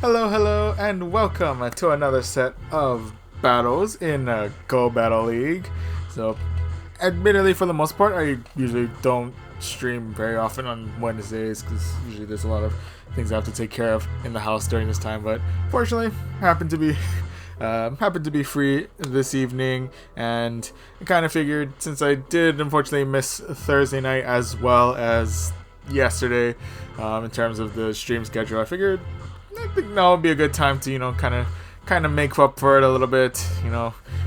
Hello, and welcome to another set of battles in Go Battle League. So, admittedly, for the most part, I usually don't stream very often on Wednesdays because usually there's a lot of things I have to take care of in the house during this time. But fortunately, happened to be free this evening, and I kind of figured since I did unfortunately miss Thursday night as well as yesterday in terms of the stream schedule, I figured I think now would be a good time to kind of make up for it a little bit,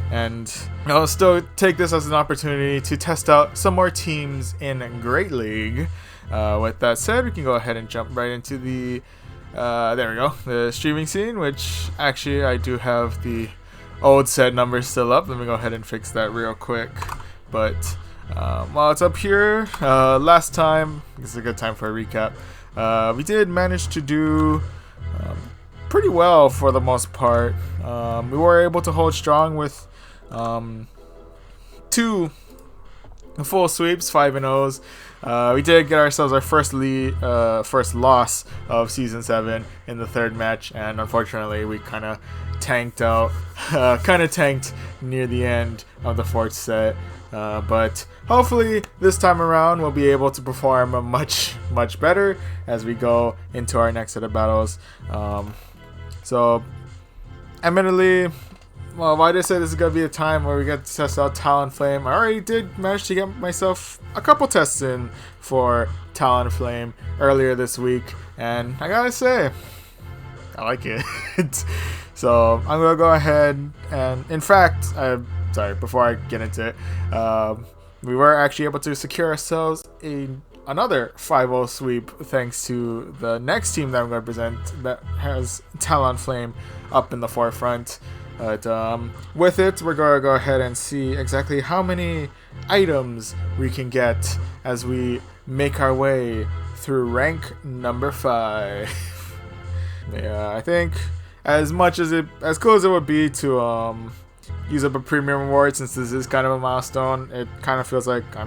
and I'll still take this as an opportunity to test out some more teams in Great League. With that said, we can go ahead and jump right into the there we go, the streaming scene, which actually I do have the old set numbers still up. Let me go ahead and fix that real quick. But while it's up here, last time, this is a good time for a recap. We did manage to do pretty well for the most part. We were able to hold strong with 2 full sweeps, 5-0s. We did get ourselves our first loss of Season 7 in the third match, and unfortunately we kind of tanked near the end of the fourth set. But hopefully this time around we'll be able to perform much better as we go into our next set of battles. So admittedly, well, why did I say this is going to be a time where we get to test out Talonflame? I already did manage to get myself a couple tests in for Talonflame earlier this week, and I gotta say, I like it. So I'm going to go ahead and, in fact, before I get into it, we were actually able to secure ourselves another 5-0 sweep thanks to the next team that I'm going to present that has Talonflame up in the forefront. But with it, we're going to go ahead and see exactly how many items we can get as we make our way through rank number 5. Yeah, I think as cool as it would be to use up a premium reward, since this is kind of a milestone, it kind of feels like I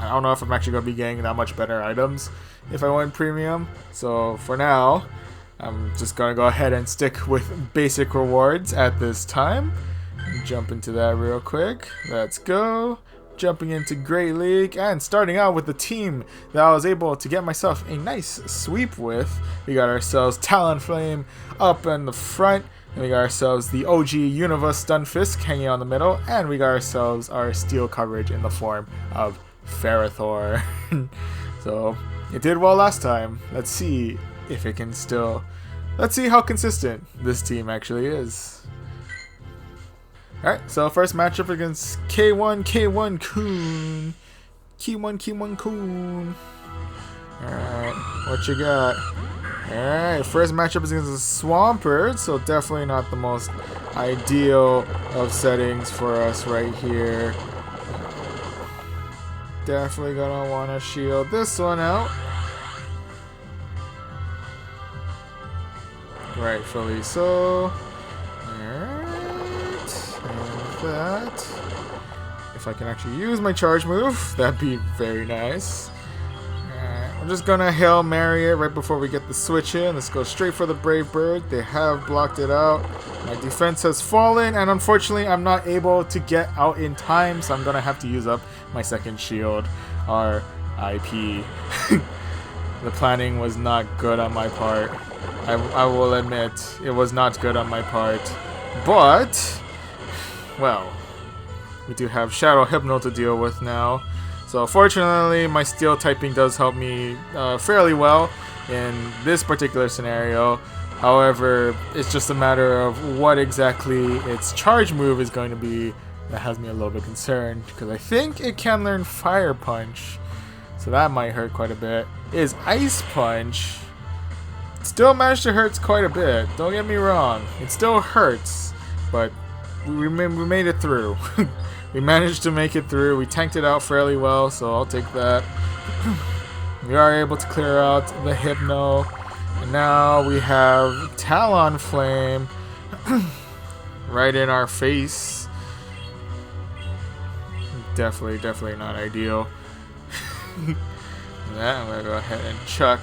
don't know if I'm actually going to be getting that much better items if I went premium. So for now, I'm just going to go ahead and stick with basic rewards at this time. Jump into that real quick. Let's go. Jumping into Great League and starting out with the team that I was able to get myself a nice sweep with. We got ourselves Talonflame up in the front, and we got ourselves the OG Unova Stunfisk hanging on the middle, and we got ourselves our steel coverage in the form of Ferrothor. So it did well last time. Let's see if it can still. Let's see how consistent this team actually is. Alright, so first matchup against K1 Coon. K1 Coon. Alright, what you got? Alright, first matchup is against the Swampert, so definitely not the most ideal of settings for us right here. Definitely gonna want to shield this one out. Rightfully so. Alright. And that. If I can actually use my charge move, that'd be very nice. Alright. I'm just gonna Hail Mary it right before we get the switch in. Let's go straight for the Brave Bird. They have blocked it out. My defense has fallen, and unfortunately I'm not able to get out in time, so I'm gonna have to use up my second shield. R.I.P. The planning was not good on my part. I will admit, it was not good on my part. But, well, we do have Shadow Hypno to deal with now. So fortunately, my steel typing does help me fairly well in this particular scenario. However, it's just a matter of what exactly its charge move is going to be that has me a little bit concerned, because I think it can learn Fire Punch, so that might hurt quite a bit. Is Ice Punch still managed to hurt quite a bit, don't get me wrong, it still hurts, but we made it through. We managed to make it through. We tanked it out fairly well, so I'll take that. We are able to clear out the Hypno, and now we have Talonflame right in our face. Definitely not ideal. That, I'm gonna go ahead and chuck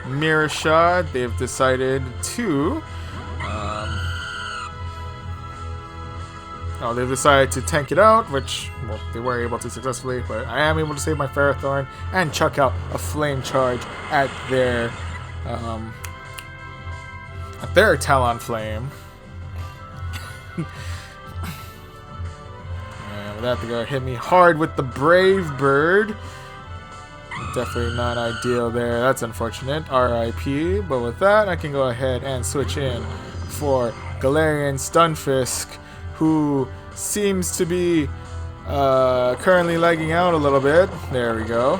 Mirror Shot. They've decided to... they've decided to tank it out, which, well, they were able to successfully, but I am able to save my Ferrothorn and chuck out a Flame Charge at their Talonflame. And with that, they're gonna hit me hard with the Brave Bird. Definitely not ideal there. That's unfortunate. RIP. But with that, I can go ahead and switch in for Galarian Stunfisk, who seems to be currently lagging out a little bit. There we go.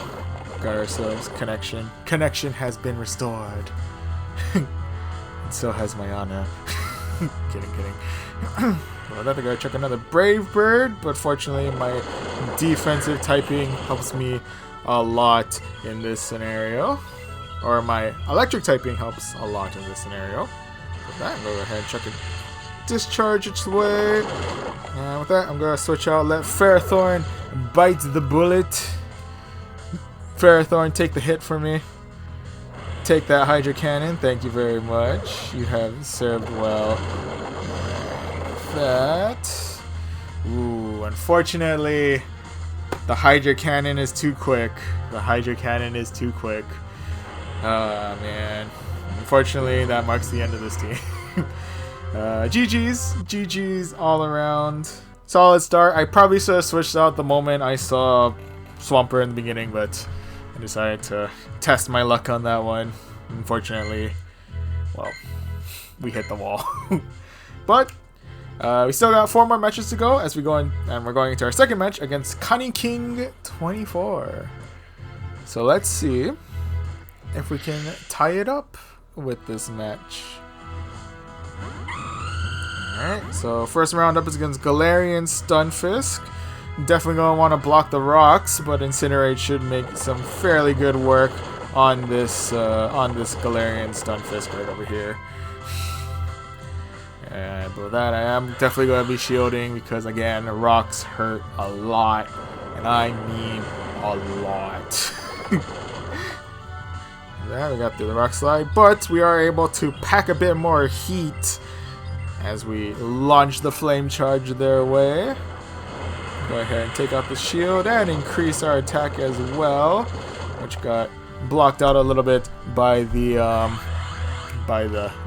Got ourselves connection. Connection has been restored. And so has my Ana. Kidding. Well, I gotta check another Brave Bird, but fortunately my defensive typing helps me a lot in this scenario. Or my electric typing helps a lot in this scenario. With that, go ahead and check it. Discharge its way. And with that, I'm gonna switch out. Let Ferrothorn bite the bullet. Ferrothorn, take the hit for me. Take that Hydro Cannon. Thank you very much. You have served well. And with that, ooh, unfortunately, the Hydro Cannon is too quick. The Hydro Cannon is too quick. Man. Unfortunately, that marks the end of this team. GG's all around. Solid start. I probably should have switched out the moment I saw Swampert in the beginning, but I decided to test my luck on that one. Unfortunately, well, we hit the wall. But we still got 4 more matches to go as we go in, and we're going into our second match against Cunning King 24. So let's see if we can tie it up with this match. Alright, so first round up is against Galarian Stunfisk. Definitely going to want to block the rocks, but Incinerate should make some fairly good work on this Galarian Stunfisk right over here. And with that, I am definitely going to be shielding because, again, rocks hurt a lot, and I mean a lot. There, we got through the rock slide, but we are able to pack a bit more heat as we launch the Flame Charge their way. Go ahead and take out the shield and increase our attack as well, which got blocked out a little bit by the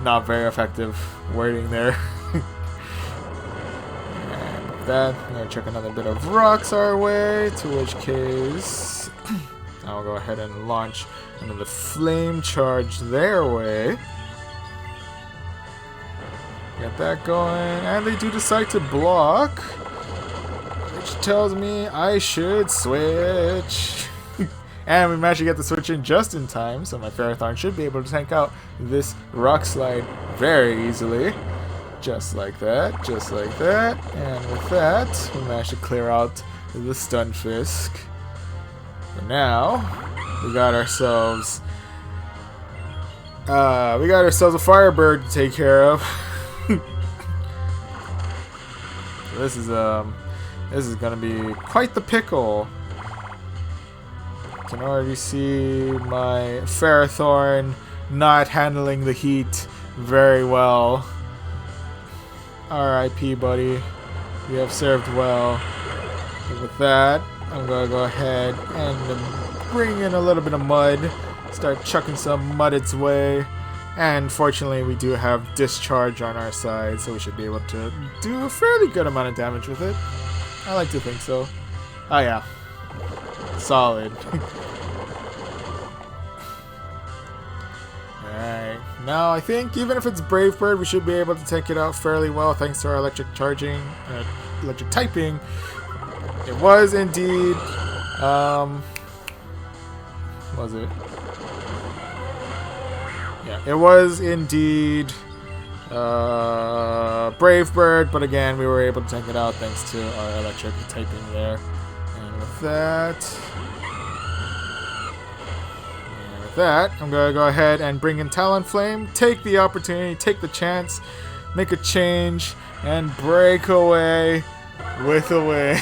not very effective wording there. And with that, I'm gonna check another bit of rocks our way, to which case I'll go ahead and launch another Flame Charge their way. Get that going, and they do decide to block, which tells me I should switch. And we managed to get the switch in just in time, so my Ferrothorn should be able to tank out this rock slide very easily. Just like that, just like that. And with that, we managed to clear out the Stunfisk. But now, we got ourselves a Firebird to take care of. This is gonna be quite the pickle. Can already see my Ferrothorn not handling the heat very well. RIP, buddy. You have served well. And with that, I'm gonna go ahead and bring in a little bit of mud. Start chucking some mud its way. And fortunately, we do have Discharge on our side, so we should be able to do a fairly good amount of damage with it. I like to think so. Oh yeah. Solid. Alright. Now, I think even if it's Brave Bird, we should be able to take it out fairly well thanks to our electric typing. It was indeed... was it? Yeah, it was indeed Brave Bird, but again, we were able to tank it out thanks to our electric typing there. And with that, I'm going to go ahead and bring in Talonflame, take the opportunity, take the chance, make a change, and break away with a win.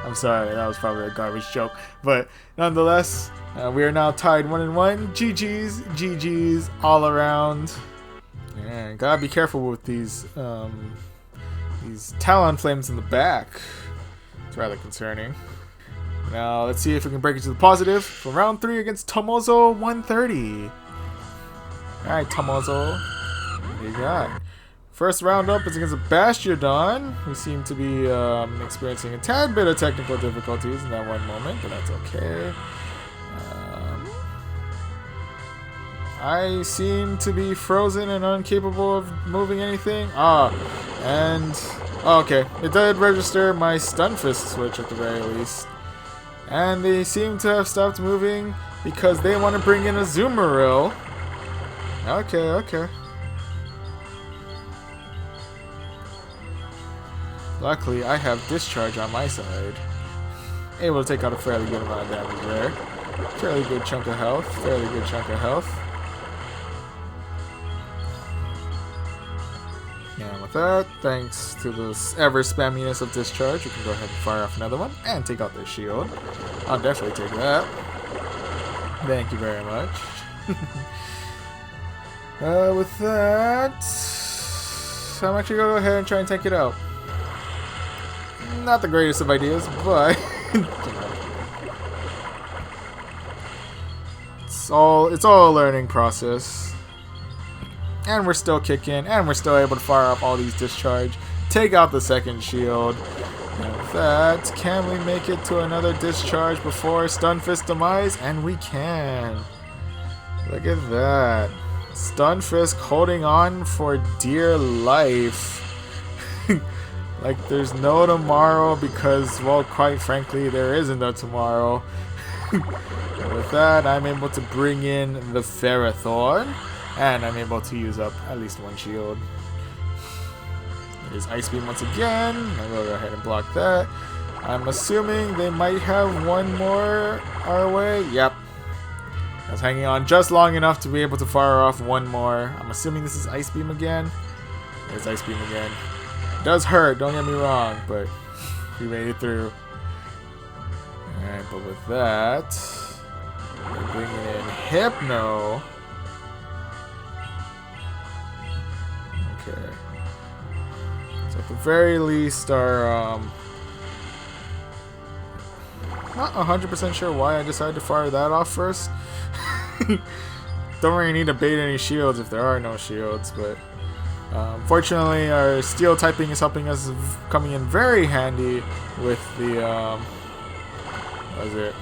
I'm sorry, that was probably a garbage joke. But nonetheless, we are now tied 1-1. GG's, GG's all around. Yeah, gotta be careful with these Talonflames in the back. It's rather concerning. Now let's see if we can break it to the positive for round 3 against Tomozo 130. Alright, Tomozo, what do you got? First round up is against a Bastiodon, who seem to be experiencing a tad bit of technical difficulties in that one moment, but that's okay. I seem to be frozen and incapable of moving anything. Okay. It did register my Stunfisk switch at the very least. And they seem to have stopped moving because they want to bring in a Zoomeril. Okay. Luckily, I have Discharge on my side. Able to take out a fairly good amount of damage there. Fairly good chunk of health. And with that, thanks to the ever spamminess of Discharge, we can go ahead and fire off another one and take out their shield. I'll definitely take that. Thank you very much. With that, I'm actually going to go ahead and try and take it out. Not the greatest of ideas, but it's all a learning process. And we're still kicking, and we're still able to fire up all these Discharge, take out the second shield. And with that, can we make it to another Discharge before Stunfisk demise? And we can. Look at that. Stunfisk holding on for dear life. Like there's no tomorrow because, well, quite frankly, there isn't a tomorrow. And with that, I'm able to bring in the Ferrothorn. And I'm able to use up at least one shield. There's Ice Beam once again. I'm going to go ahead and block that. I'm assuming they might have one more our way. Yep. I was hanging on just long enough to be able to fire off one more. I'm assuming this is Ice Beam again. There's Ice Beam again. It does hurt, don't get me wrong, but we made it through. Alright, but with that, we're bringing in Hypno. Okay. So at the very least, our not 100% sure why I decided to fire that off first. Don't really need to bait any shields if there are no shields, but fortunately our steel typing is helping us, coming in very handy with the what is it?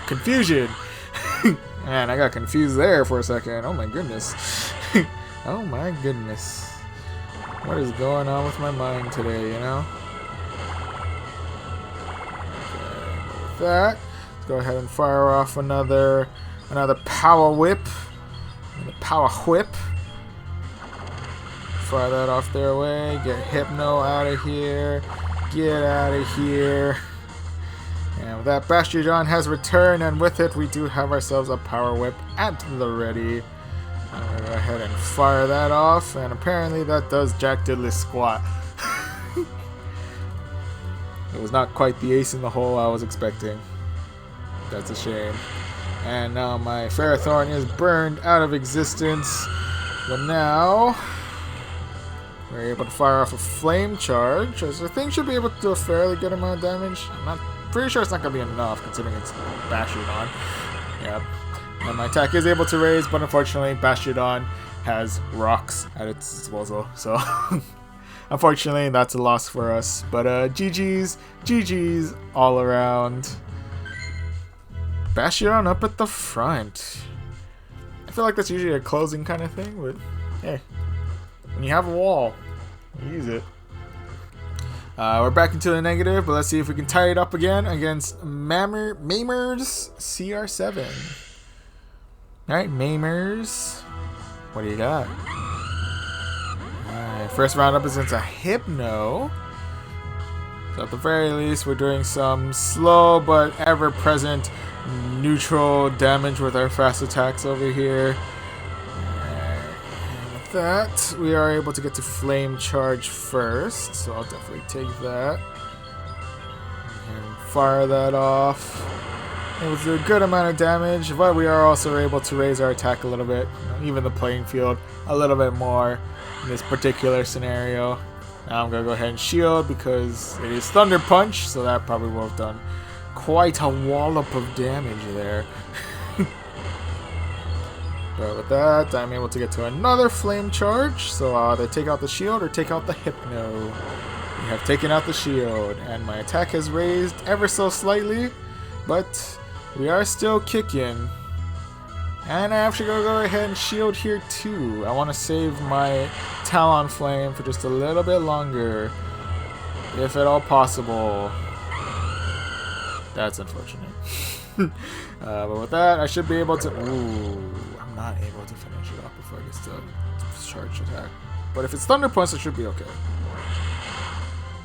Confusion. Man, I got confused there for a second. Oh my goodness. Oh my goodness. What is going on with my mind today, you know? Okay, with that, let's go ahead and fire off another power whip. Power whip. Fire that off their way. Get Hypno out of here. Get out of here. And with that, Bastiodon has returned, and with it, we do have ourselves a Power Whip at the ready. I'm going to go ahead and fire that off, and apparently that does jack diddly squat. It was not quite the ace in the hole I was expecting. That's a shame. And now my Ferrothorn is burned out of existence, but now we're able to fire off a Flame Charge, as the thing should be able to do a fairly good amount of damage. I'm pretty sure it's not going to be enough, considering it's Bastiodon. Yeah. And my attack is able to raise, but unfortunately, Bastiodon has rocks at its disposal. So, unfortunately, that's a loss for us. But GG's all around. Bastiodon up at the front. I feel like that's usually a closing kind of thing, but hey, when you have a wall, use it. We're back into the negative, but let's see if we can tie it up again against Maimers CR7. Alright, Maimers. What do you got? Alright, first round up is against a Hypno. So at the very least, we're doing some slow but ever-present neutral damage with our fast attacks over here. With with that, we are able to get to Flame Charge first, so I'll definitely take that. And fire that off. It was a good amount of damage, but we are also able to raise our attack a little bit, even the playing field a little bit more in this particular scenario. Now I'm going to go ahead and shield because it is Thunder Punch, so that probably will have done quite a wallop of damage there. But with that, I'm able to get to another Flame Charge, so I'll either take out the shield or take out the Hypno. We have taken out the shield, and my attack has raised ever so slightly, but we are still kicking. And I actually gonna go ahead and shield here too. I want to save my Talonflame for just a little bit longer, if at all possible. That's unfortunate. But with that, I should be able to... Ooh, I'm not able to finish it off before I get to charge attack. But if it's Thunder Punch, it should be okay.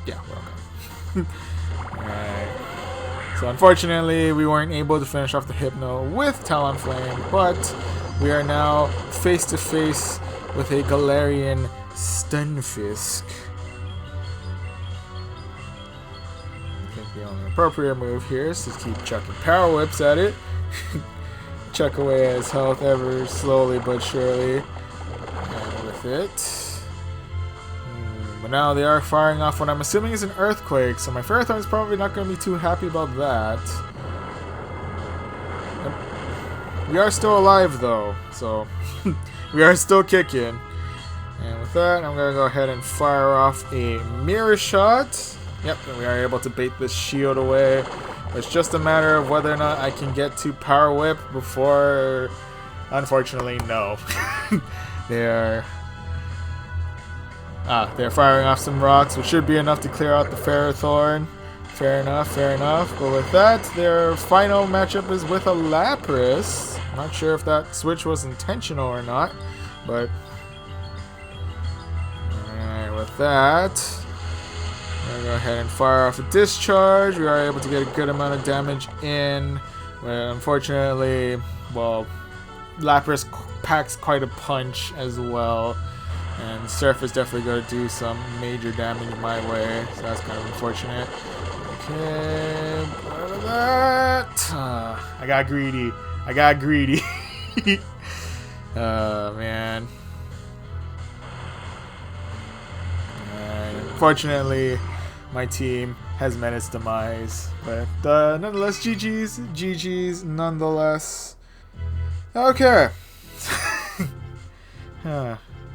Yeah, we're okay. Alright. So unfortunately, we weren't able to finish off the Hypno with Talonflame, but we are now face to face with a Galarian Stunfisk. I think the only appropriate move here is to keep chucking Power Whips at it. Chuck away at his health ever slowly but surely. And with it... But now they are firing off what I'm assuming is an Earthquake, so my Ferrothorn is probably not going to be too happy about that. We are still alive though, so we are still kicking. And with that, I'm going to go ahead and fire off a Mirror Shot. Yep, and we are able to bait this shield away. It's just a matter of whether or not I can get to Power Whip before... Unfortunately, no. They're firing off some rocks, which should be enough to clear out the Ferrothorn. Fair enough, fair enough. But with that, their final matchup is with a Lapras. I'm not sure if that switch was intentional or not, but... Alright, with that... I'm going to go ahead and fire off a Discharge. We are able to get a good amount of damage in. But unfortunately, well, Lapras packs quite a punch as well. And Surf is definitely going to do some major damage my way, so that's kind of unfortunate. Okay, what of that? I got greedy. I got greedy. Oh, man. And unfortunately, my team has met its demise. But nonetheless, GG's. GG's nonetheless. Okay.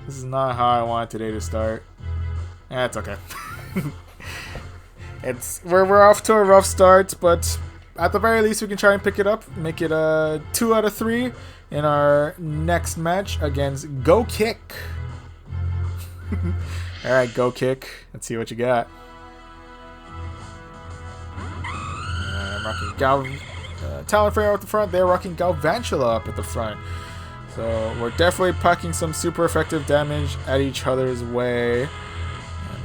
This is not how I want today to start. That's okay. We're off to a rough start, but at the very least we can try and pick it up, make it a 2 out of 3 in our next match against Go Kick. All right, Go Kick. Let's see what you got. I'm rocking Talonflame at the front. They're rocking Galvantula up at the front. So we're definitely packing some super effective damage at each other's way. And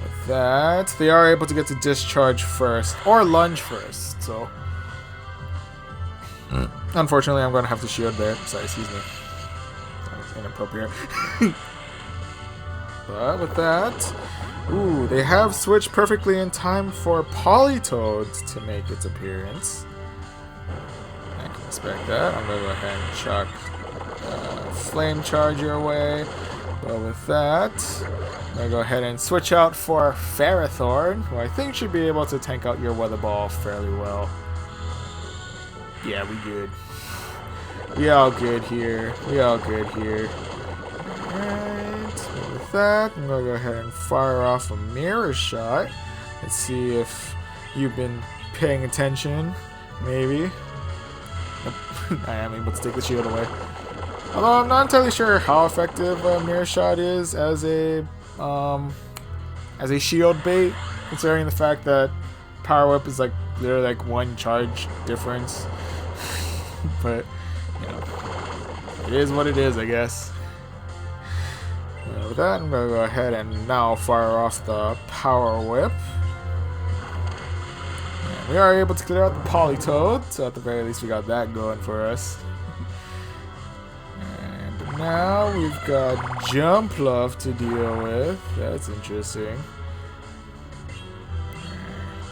with that, they are able to get to Discharge first, or Lunge first. So unfortunately, I'm going to have to shield there. Sorry, excuse me. That was inappropriate. But with that, ooh, they have switched perfectly in time for Politoed to make its appearance. I can expect that. I'm going to go ahead and chuck Flame Charge your way. But with that, I'm going to go ahead and switch out for Ferrothorn, who I think should be able to tank out your Weather Ball fairly well. Yeah, we good. We all good here. We all good here. Alright, with that, I'm going to go ahead and fire off a Mirror Shot. Let's see if you've been paying attention. Maybe. I am able to take the shield away. Although I'm not entirely sure how effective a Mirror Shot is as a shield bait, considering the fact that Power Whip is like literally like 1 charge difference. But you know, it is what it is, I guess. With that, I'm gonna go ahead and now fire off the Power Whip. And we are able to clear out the Politoed, so at the very least we got that going for us. And now we've got Jumpluff to deal with. That's interesting.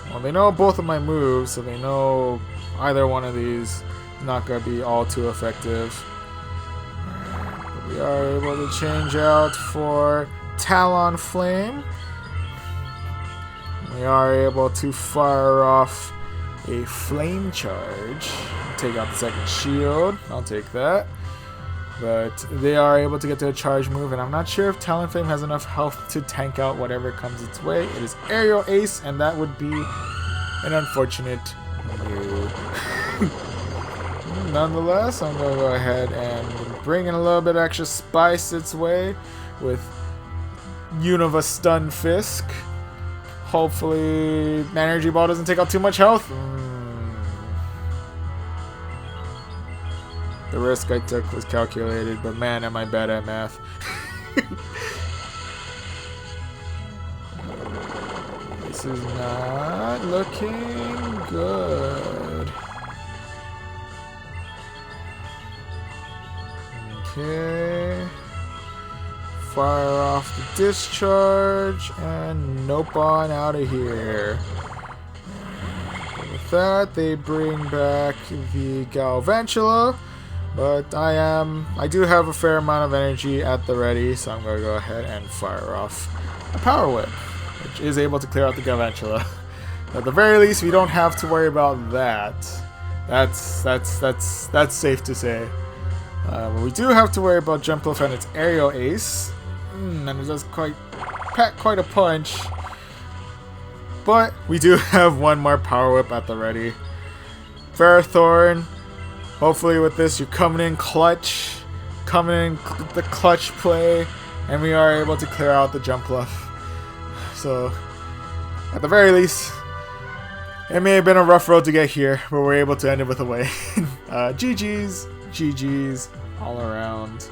Well, they know both of my moves, so they know either one of these is not going to be all too effective. But we are able to change out for Talonflame. We are able to fire off a Flame Charge. Take out the second shield. I'll take that. But they are able to get to a charge move, and I'm not sure if Talonflame has enough health to tank out whatever comes its way. It is Aerial Ace, and that would be an unfortunate move. Nonetheless, I'm going to go ahead and bring in a little bit extra spice its way with Unova Stun Fisk. Hopefully, the Energy Ball doesn't take out too much health. The risk I took was calculated, but man, am I bad at math. This is not looking good. Okay. Fire off the discharge and nope on out of here. And with that, they bring back the Galvantula. But I do have a fair amount of energy at the ready, so I'm going to go ahead and fire off a Power Whip, which is able to clear out the Galvantula. At the very least, we don't have to worry about that. That's safe to say. But we do have to worry about Jumpluff and its Aerial Ace, and it does pack quite a punch. But we do have one more Power Whip at the ready. Ferrothorn. Hopefully with this you're coming in clutch, the clutch play, and we are able to clear out the Jumpluff. So, at the very least, it may have been a rough road to get here, but we're able to end it with a win. GG's all around.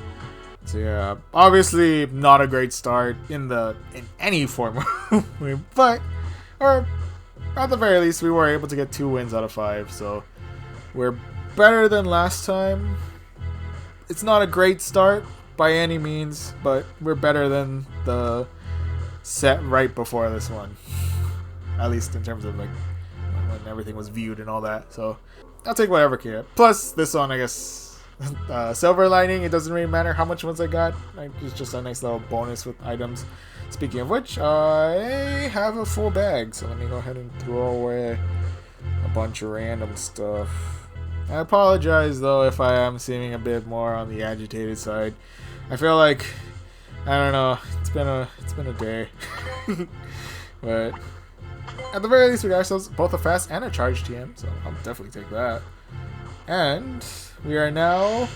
So yeah, obviously not a great start in any form, but at the very least we were able to get 2 wins out of 5. So we're better than last time. It's not a great start by any means, but we're better than the set right before this one. At least in terms of like when everything was viewed and all that. So I'll take whatever can get. Plus this one, I guess, Silver Lining, it doesn't really matter how much ones I got. It's just a nice little bonus with items. Speaking of which, I have a full bag, so let me go ahead and throw away a bunch of random stuff. I apologize though if I am seeming a bit more on the agitated side. I feel like, I don't know, it's been a day. But at the very least we got ourselves both a fast and a charge TM, so I'll definitely take that. And we are now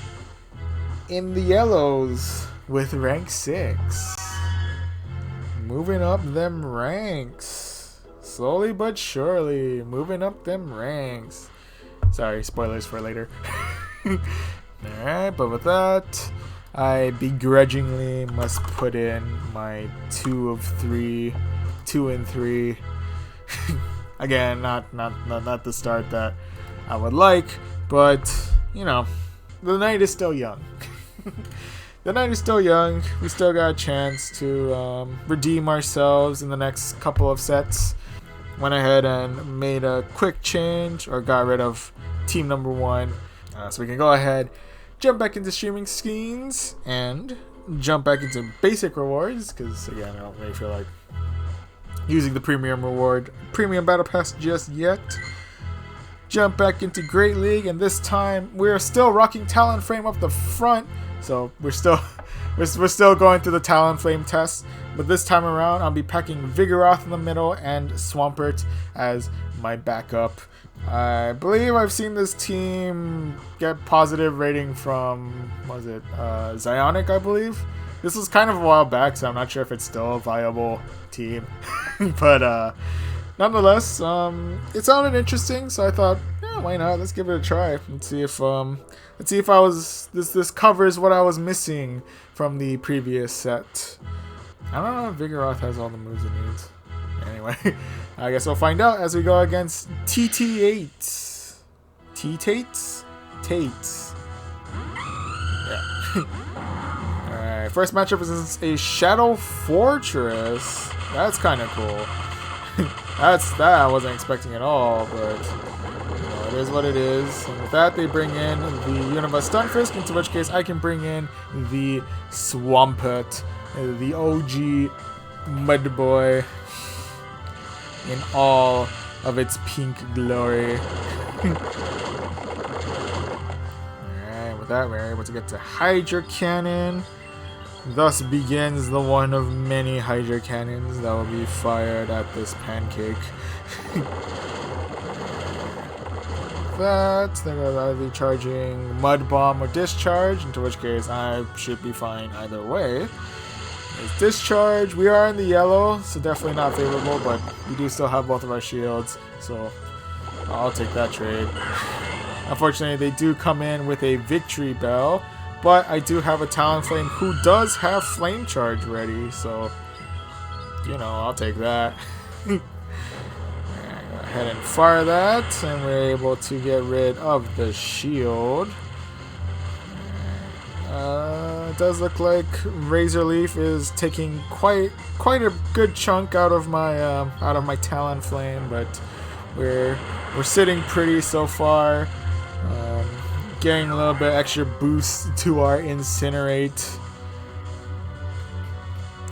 in the yellows with rank 6. Moving up them ranks. Slowly but surely, moving up them ranks. Sorry, spoilers for later. Alright, but with that, I begrudgingly must put in my 2 and 3. Again, not the start that I would like, but you know, the night is still young. The night is still young. We still got a chance to redeem ourselves in the next couple of sets. Went ahead and made a quick change, or got rid of team number 1, so we can go ahead, jump back into streaming scenes and jump back into basic rewards, because again I don't really feel like using the premium battle pass just yet. Jump back into Great League, and this time we're still rocking Talonflame up the front, so we're still going through the Talonflame test, but this time around I'll be packing Vigoroth in the middle and Swampert as my backup. I believe I've seen this team get positive rating from, what was it, Zionic, I believe. This was kind of a while back, so I'm not sure if it's still a viable team. But nonetheless, it sounded interesting, so I thought, yeah, why not? Let's give it a try. Let's see if this covers what I was missing from the previous set. I don't know if Vigoroth has all the moves it needs. Anyway, I guess we'll find out as we go against TT8. T-Tates? Tates. Yeah. Alright, first matchup is a Shadow Fortress. That's kind of cool. That I wasn't expecting at all, but you know, it is what it is. And with that, they bring in the Universe Stunfisk, into which case I can bring in the Swampert, the OG Mud Boy, in all of its pink glory. Alright, with that, we're able to get to Hydra Cannon. Thus begins the one of many Hydra Cannons that will be fired at this pancake. That, they're either charging Mud Bomb or Discharge, into which case I should be fine either way. There's Discharge, we are in the yellow, so definitely not favorable, but we do still have both of our shields, so I'll take that trade. Unfortunately, they do come in with a Victory Bell, but I do have a Talonflame who does have Flame Charge ready, so, you know, I'll take that. Go ahead and fire that, and we're able to get rid of the shield. It does look like Razor Leaf is taking quite a good chunk out of my Talonflame, but we're sitting pretty so far. Getting a little bit extra boost to our Incinerate.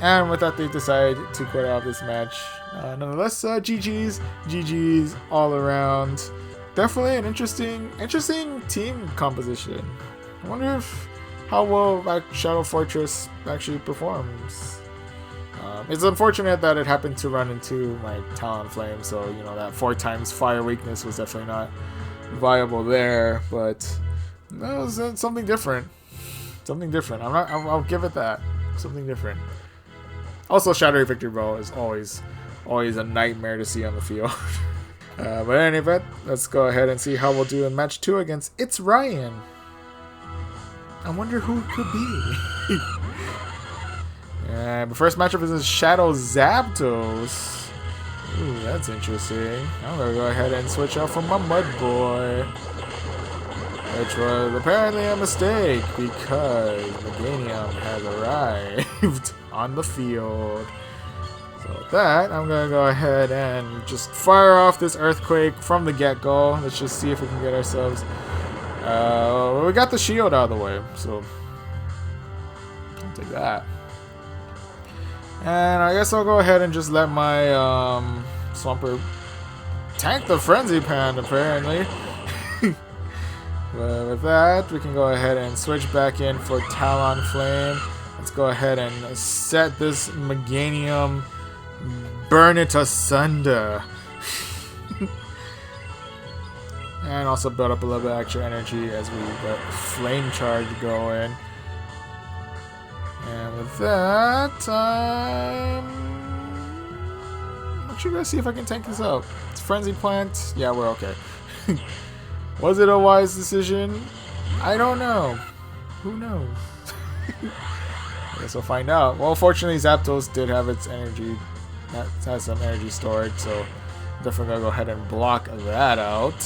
And with that, they decide to quit out this match. Nonetheless, GG's all around. Definitely an interesting team composition. I wonder how well Shadow Fortress actually performs. It's unfortunate that it happened to run into my Talonflame, so you know that 4x fire weakness was definitely not viable there, but that was something different. I'll give it that. Something different. Also, Shadowy Victory Ball is always a nightmare to see on the field. But in any event, let's go ahead and see how we'll do in match 2 against It's Ryan. I wonder who it could be. The first matchup is Shadow Zapdos. Ooh, that's interesting. I'm gonna go ahead and switch out for my Mud Boy, which was apparently a mistake because Meganium has arrived on the field. So with that, I'm gonna go ahead and just fire off this Earthquake from the get-go. Let's just see if we can get ourselves. We got the shield out of the way, so I'll take that. And I guess I'll go ahead and just let my Swampert tank the Frenzy Pan, apparently. But with that, we can go ahead and switch back in for Talonflame. Let's go ahead and set this Meganium, burn it asunder. And also build up a little bit extra energy as we get Flame Charge going. And with that, I'm actually gonna see if I can tank this out. It's Frenzy Plant. Yeah, we're okay. Was it a wise decision? I don't know. Who knows? I guess we'll find out. Well, fortunately, Zapdos did have its energy. That has some energy stored, so definitely gonna go ahead and block that out.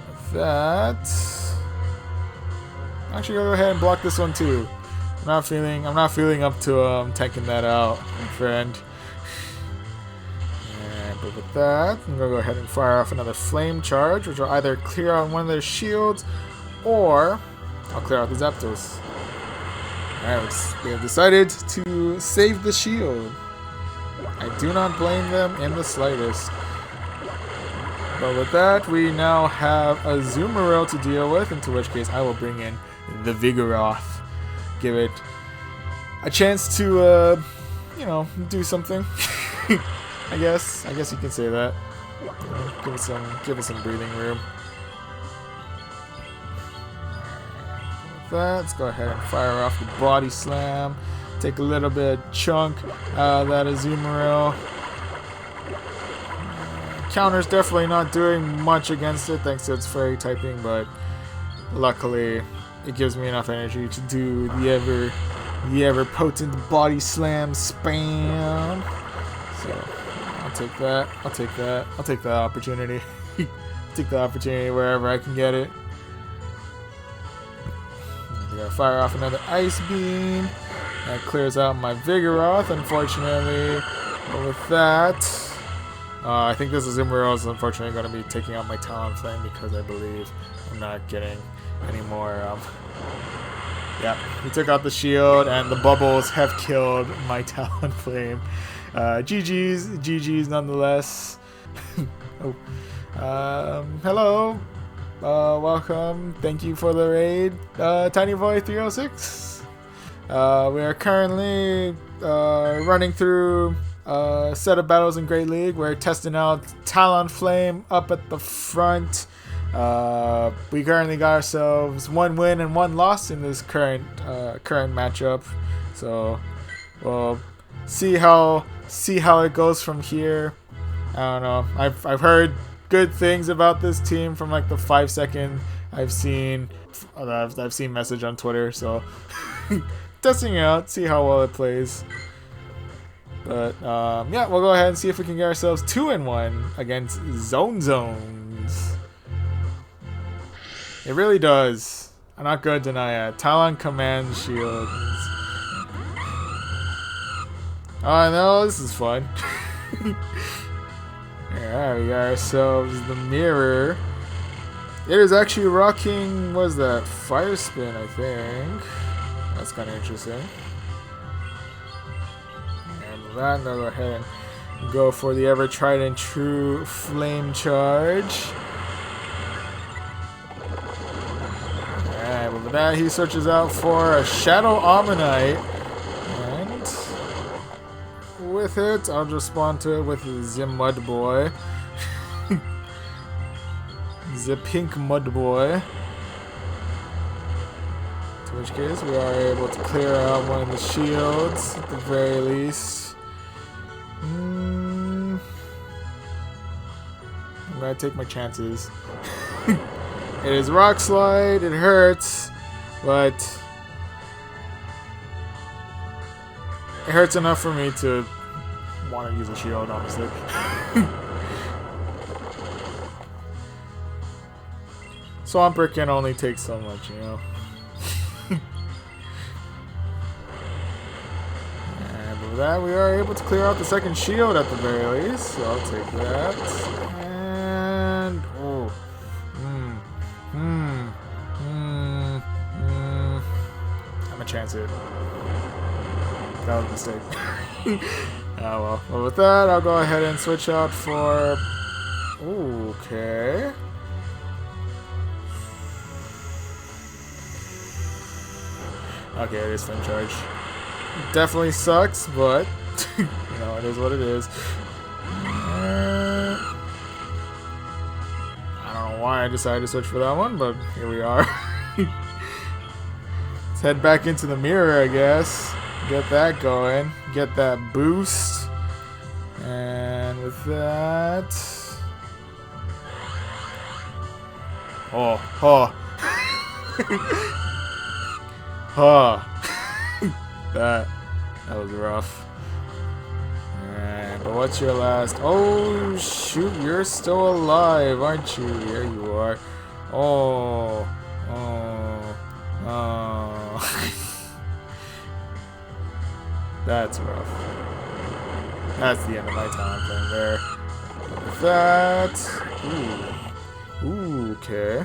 With that, I'm actually gonna go ahead and block this one too. I'm not feeling up to taking that out, my friend. But with that, I'm gonna go ahead and fire off another Flame Charge, which will either clear out one of their shields, or I'll clear out the Zapdos. Alright, they have decided to save the shield. I do not blame them in the slightest. But with that, we now have a Azumarill to deal with, into which case I will bring in the Vigoroth. Give it a chance to, you know, do something. I guess you can say that. Give it some breathing room. With that, let's go ahead and fire off the Body Slam. Take a little bit of chunk out of that Azumarill. Counter's definitely not doing much against it thanks to its fairy typing, but luckily it gives me enough energy to do the ever potent Body Slam spam. So I'll take that. I'll take that opportunity. Take the opportunity wherever I can get it. gonna fire off another Ice Beam. That clears out my Vigoroth, unfortunately. But with that, I think this Azumarill is unfortunately going to be taking out my Talonflame because I believe I'm not getting any more. Yeah, he took out the shield, and the bubbles have killed my Talonflame. GG's nonetheless. Oh. Hello. Welcome. Thank you for the raid, TinyBoy306. We are currently running through a set of battles in Great League. We're testing out Talonflame up at the front. We currently got ourselves 1 win and 1 loss in this current matchup. So we'll see how it goes from here. I don't know. I've heard good things about this team from like the 5-second I've seen message on Twitter. So testing it out, see how well it plays. But yeah, we'll go ahead and see if we can get ourselves 2-1 against Zones. It really does. I'm not gonna deny it. Talon command shields. Oh no, this is fun. Alright, we got ourselves the mirror. It is actually rocking, what is that? Fire Spin, I think. That's kind of interesting. And with that, I'll go ahead and go for the ever tried and true Flame Charge. Alright, with that, he searches out for a Shadow Ammonite. And with it, I'll just respond to it with the Mud Boy. The Pink Mud Boy. In which case, we are able to clear out one of the shields at the very least. I'm gonna take my chances. It is Rock Slide, it hurts, but it hurts enough for me to want to use a shield, honestly. Swampert can only take so much, you know. And with that, we are able to clear out the second shield at the very least, so I'll take that. And oh, I'm a chance it. That was a mistake. Oh well. With that, I'll go ahead and switch out for. Ooh, okay. Okay, it is Flame Charge. Definitely sucks, but you know, it is what it is. I don't know why I decided to switch for that one, but here we are. Let's head back into the mirror, I guess. Get that going. Get that boost. And with that... Oh. That was rough. Alright, but what's your last... Oh, shoot, you're still alive, aren't you? Here you are. Oh. That's rough. That's the end of my Talonflame there. With that... Ooh, okay.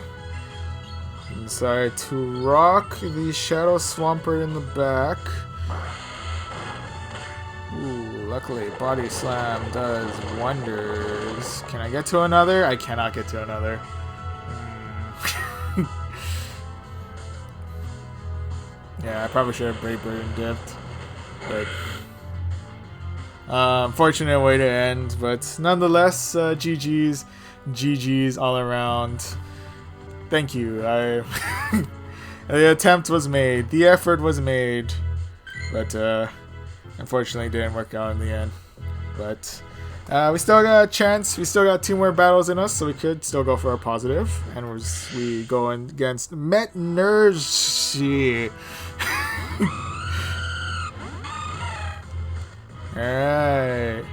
Decide to rock the Shadow Swampert in the back. Ooh, luckily Body Slam does wonders. Can I get to another? I cannot get to another. Yeah, I probably should have Brave Bird and dipped. But unfortunate way to end. But nonetheless, GG's all around. Thank you. The attempt was made. The effort was made. But unfortunately didn't work out in the end. But we still got a chance. We still got 2 more battles in us, so we could still go for a positive. And we go in against Metnergy. Alright.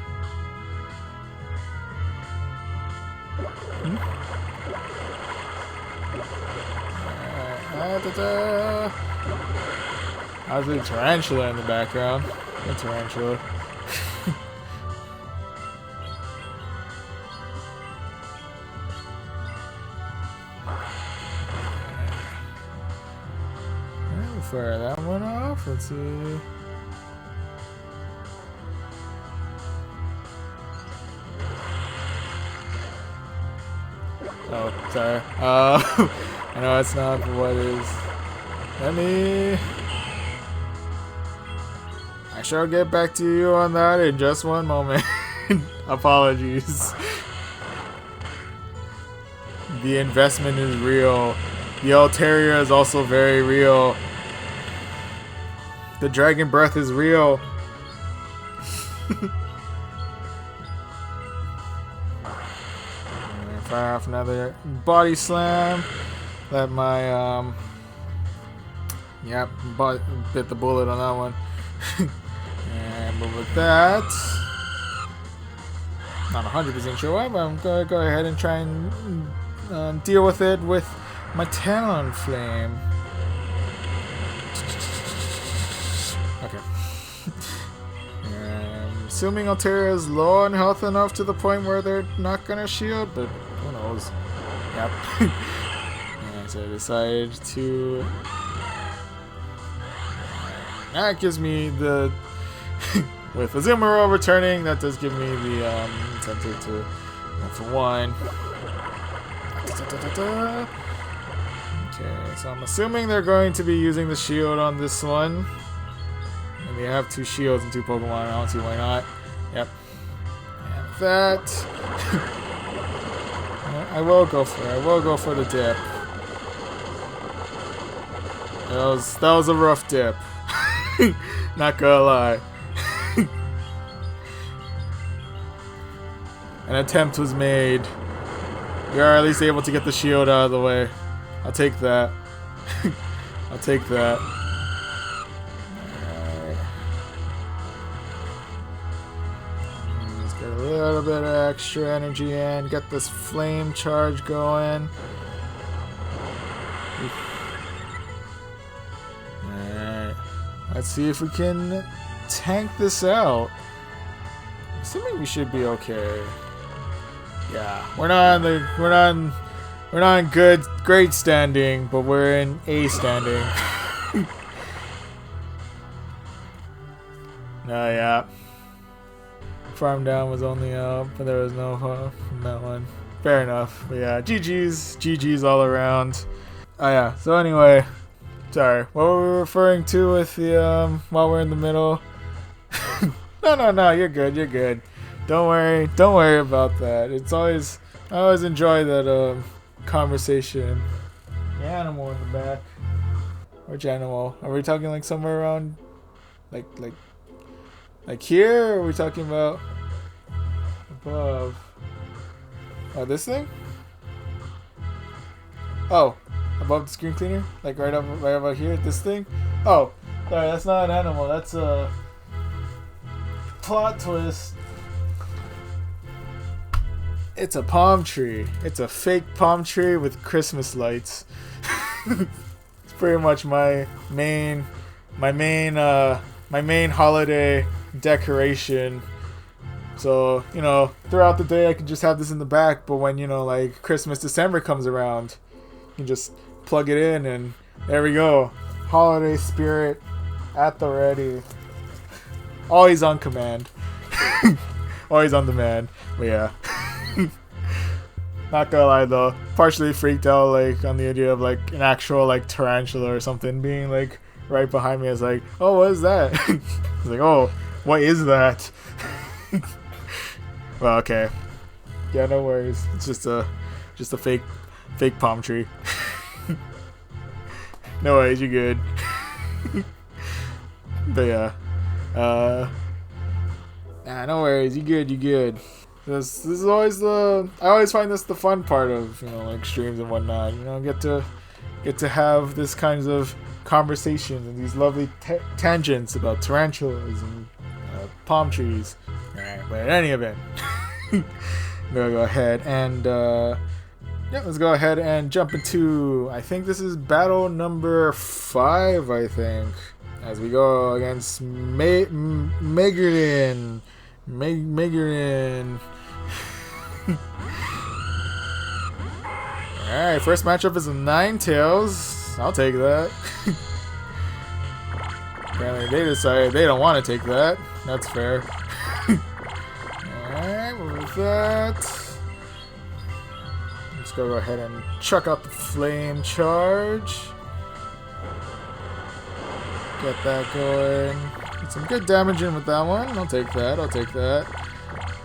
How's the tarantula in the background? A tarantula. Fire that one off. Let's see. Oh, sorry. I know it's not, but what is? Let me. I shall get back to you on that in just one moment. Apologies. The investment is real. The Altaria is also very real. The dragon breath is real. Fire off another body slam. Let my yep, bit the bullet on that one. And but with that, not 100% sure why, but I'm gonna go ahead and try and deal with it with my Talonflame. Okay. Assuming Altaria is low on health enough to the point where they're not gonna shield, but who knows? Yep. And so I decided to. That gives me the. With Azumarill returning, that does give me the incentive to 1 for 1. Okay, so I'm assuming they're going to be using the shield on this one. And they have 2 shields and 2 Pokemon. I don't see why not. Yep. And that. I will go for it. I will go for the dip. That was a rough dip. Not gonna lie. An attempt was made. We are at least able to get the shield out of the way. I'll take that. I'll take that. Alright. Let's get a little bit of extra energy in. Get this flame charge going. Alright. Let's see if we can tank this out. Assuming we should be okay. Yeah, we're not in great standing, but we're in A standing. No, yeah. Farm down was only up, but there was no from that one. Fair enough. But yeah, GG's all around. Oh yeah. So anyway, sorry. What were we referring to with the while we're in the middle? No. You're good. Don't worry about that. I always enjoy that conversation. The animal in the back. Which animal? Are we talking like somewhere around like here? Or are we talking about above? Oh, this thing? Oh, above the screen cleaner? Like right about here, this thing? Oh, sorry, that's not an animal, that's a plot twist. It's a palm tree. It's a fake palm tree with Christmas lights. It's pretty much my main holiday decoration. So, you know, throughout the day I can just have this in the back, but when, you know, like Christmas, December comes around, you can just plug it in and there we go. Holiday spirit at the ready. Always on command. Always on demand. But yeah. Not gonna lie though, partially freaked out like on the idea of like an actual like tarantula or something being like right behind me. I was like, oh, what is that? I was like, oh, what is that? Well, okay. Yeah, no worries. It's just a fake palm tree. No worries, you're good. But yeah. Nah, no worries, you good. This is always I always find this the fun part of, you know, like streams and whatnot. You know, get to have this kinds of conversations and these lovely tangents about tarantulas and palm trees. Alright, but in any event, I'm gonna go ahead and Yeah, let's go ahead and jump into, I think this is battle number 5, I think. As we go against Megarin. Megarin. Alright, first matchup is a Ninetales. I'll take that. Apparently they decided they don't want to take that. That's fair. Alright, with that. Let's go ahead and chuck out the flame charge. Get that going. Get some good damage in with that one. I'll take that. I'll take that.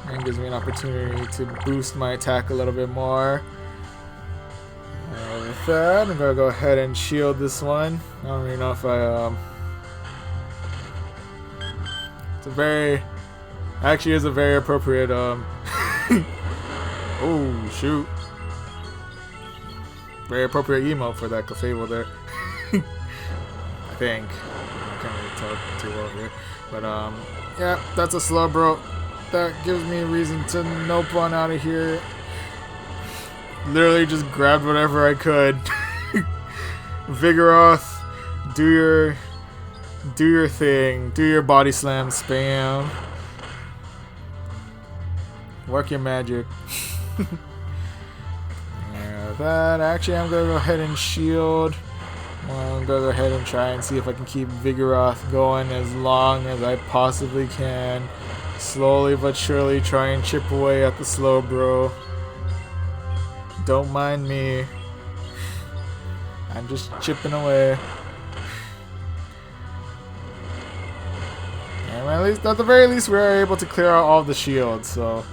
And gives me an opportunity to boost my attack a little bit more. With that, I'm gonna go ahead and shield this one. I don't really know if I it's a very actually is a very appropriate oh shoot. Very appropriate emote for that Clefable there. I think. I can't really tell too well here. But yeah, that's a Slowbro. That gives me a reason to nope on out of here. Literally just grabbed whatever I could. Vigoroth, do your thing. Do your body slam spam. Work your magic. Yeah, that actually I'm gonna go ahead and shield. I'm gonna go ahead and try and see if I can keep Vigoroth going as long as I possibly can. Slowly but surely try and chip away at the Slowbro. Don't mind me. I'm just chipping away. And at least, at the very least, we are able to clear out all the shields. So,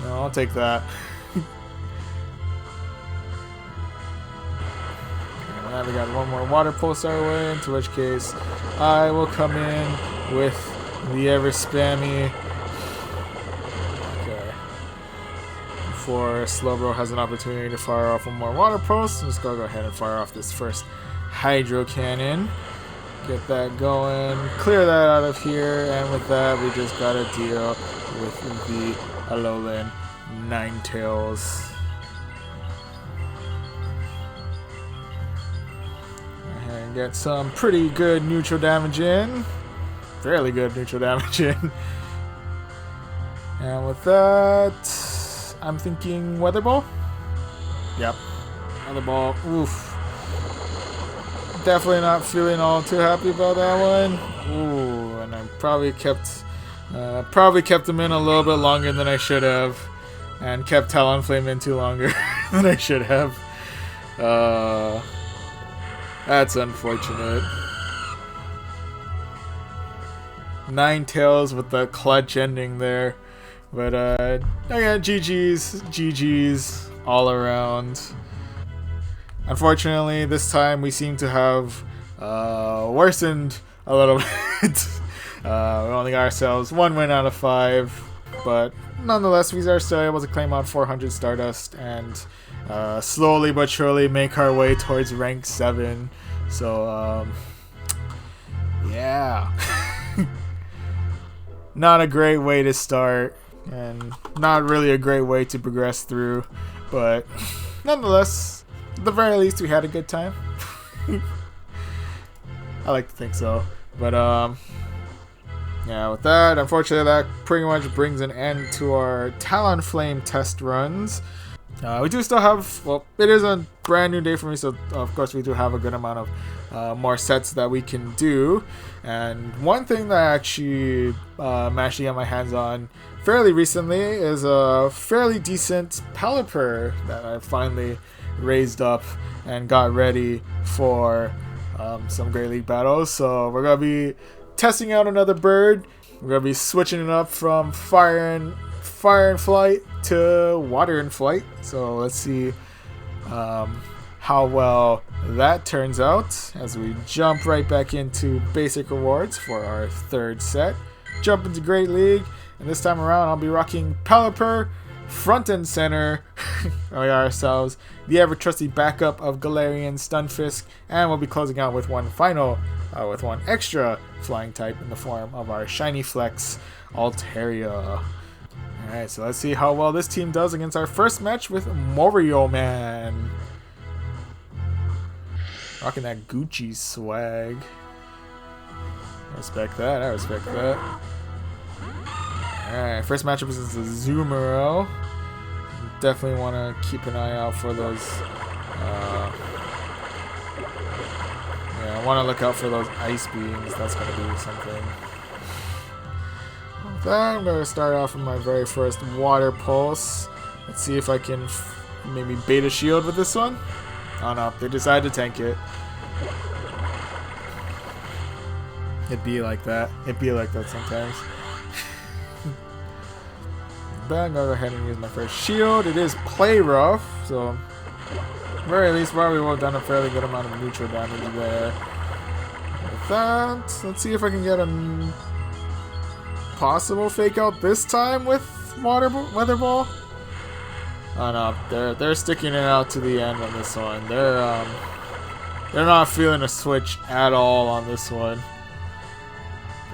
no, I'll take that. And now we got one more water pulse our way. Into which case, I will come in with the ever spammy. Before Slowbro has an opportunity to fire off one more water pulse, I'm just gonna go ahead and fire off this first Hydro Cannon. Get that going, clear that out of here, and with that we just gotta deal with the Alolan Ninetales. And get some pretty good neutral damage in. Fairly good neutral damage in. And with that, I'm thinking Weather Ball. Yep. Weather Ball. Oof. Definitely not feeling all too happy about that one. Ooh, and I probably kept him in a little bit longer than I should have. And kept Talonflame in too longer than I should have. That's unfortunate. Ninetales with the clutch ending there. But, yeah, GG's all around. Unfortunately, this time we seem to have worsened a little bit. We only got ourselves 1 win out of 5. But, nonetheless, we are still able to claim out 400 Stardust and slowly but surely make our way towards rank 7. So, yeah. Not a great way to start. And not really a great way to progress through, but nonetheless, at the very least, we had a good time. I like to think so. But yeah, with that, unfortunately, that pretty much brings an end to our Talonflame test runs. We do still have, well, it is a brand new day for me, so of course we do have a good amount of more sets that we can do. And one thing that I actually managed to get my hands on fairly recently is a fairly decent Pelipper that I finally raised up and got ready for some Great League battles. So we're going to be testing out another bird. We're going to be switching it up from fire and flight to water and flight. So let's see how well that turns out as we jump right back into basic rewards for our 3rd set. Jump into Great League, and this time around I'll be rocking Pelipper front and center. We got ourselves the ever trusty backup of Galarian Stunfisk, and we'll be closing out with one extra flying type in the form of our Shiny Flex Altaria. Alright, so let's see how well this team does against our first match with Mario Man. Rocking that Gucci swag. I respect that, I respect that. Alright, first matchup is Azumarill. Definitely want to keep an eye out for those. Yeah, I want to look out for those ice beams. That's going to be something. With that, I'm going to start off with my very first water pulse. Let's see if I can maybe bait a shield with this one. Oh no, they decided to tank it. It'd be like that. It'd be like that sometimes. But I'm gonna go ahead and use my first shield. It is play rough, so very least probably will have done a fairly good amount of neutral damage there. With that, let's see if I can get a possible fake out this time with Weather Ball. Oh no, they're sticking it out to the end on this one. They're not feeling a switch at all on this one.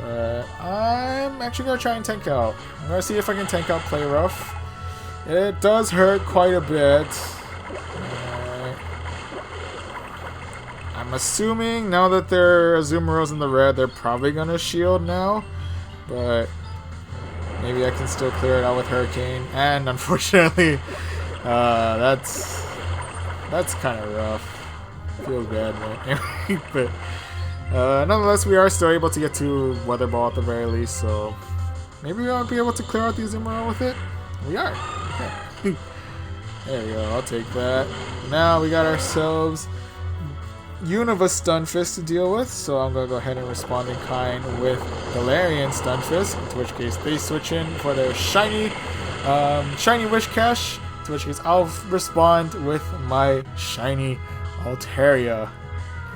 But I'm actually going to try and tank out. I'm going to see if I can tank out Play Rough. It does hurt quite a bit. I'm assuming now that their Azumarill's in the red, they're probably going to shield now. But maybe I can still clear it out with Hurricane. And unfortunately, that's kind of rough. Feels bad, man. But nonetheless, we are still able to get to Weather Ball at the very least, so maybe we'll be able to clear out the Azumarill with it. We are. Okay. There we go. I'll take that. Now we got ourselves Unova Stunfisk to deal with, so I'm going to go ahead and respond in kind with Galarian Stunfisk, in which case they switch in for their shiny Wish Cash, to which case I'll respond with my shiny Altaria.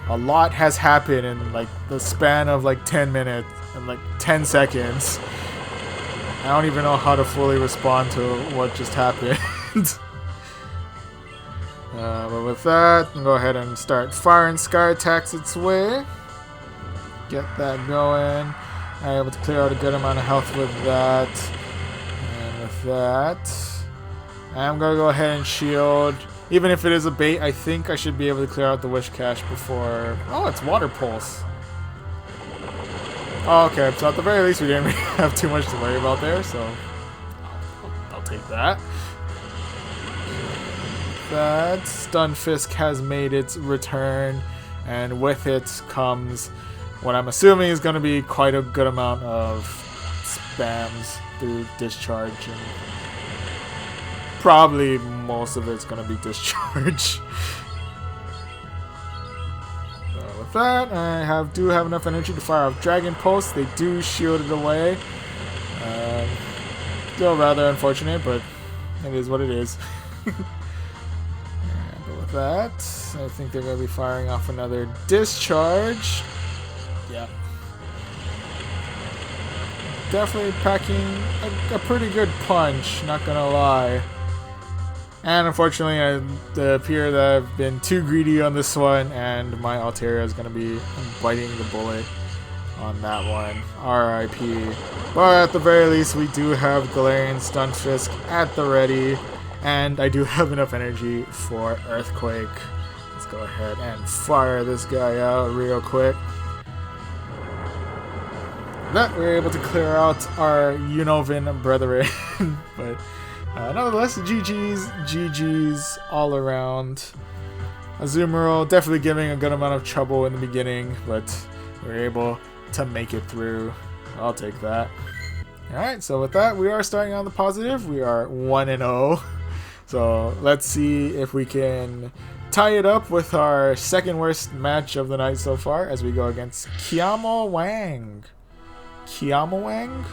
A lot has happened in like the span of like 10 minutes and like 10 seconds. I don't even know how to fully respond to what just happened. But with that, I'm gonna go ahead and start firing Sky Attacks its way. Get that going. I'm able to clear out a good amount of health with that. And with that, I'm gonna go ahead and shield. Even if it is a bait, I think I should be able to clear out the Wish Cache before... Oh, it's Water Pulse. Oh, okay, so at the very least we didn't really have too much to worry about there, so... I'll take that. That Stunfisk has made its return, and with it comes what I'm assuming is going to be quite a good amount of spams through Discharge, and probably most of it's going to be Discharge. With that, I do have enough energy to fire off Dragon Pulse. They do shield it away. Still rather unfortunate, but it is what it is. But with that, I think they're going to be firing off another Discharge. Yeah. Definitely packing a pretty good punch, not going to lie. And unfortunately, I appear that I've been too greedy on this one, and my Altaria is going to be biting the bullet on that one. RIP. But at the very least, we do have Galarian Stunfisk at the ready, and I do have enough energy for Earthquake. Let's go ahead and fire this guy out real quick. That we're able to clear out our Unovan brethren, but nonetheless, GG's all around. Azumarill definitely giving a good amount of trouble in the beginning, but we're able to make it through. I'll take that. Alright, so with that, we are starting on the positive. We are 1-0. So let's see if we can tie it up with our second worst match of the night so far as we go against Kiamawang. Kiamawang?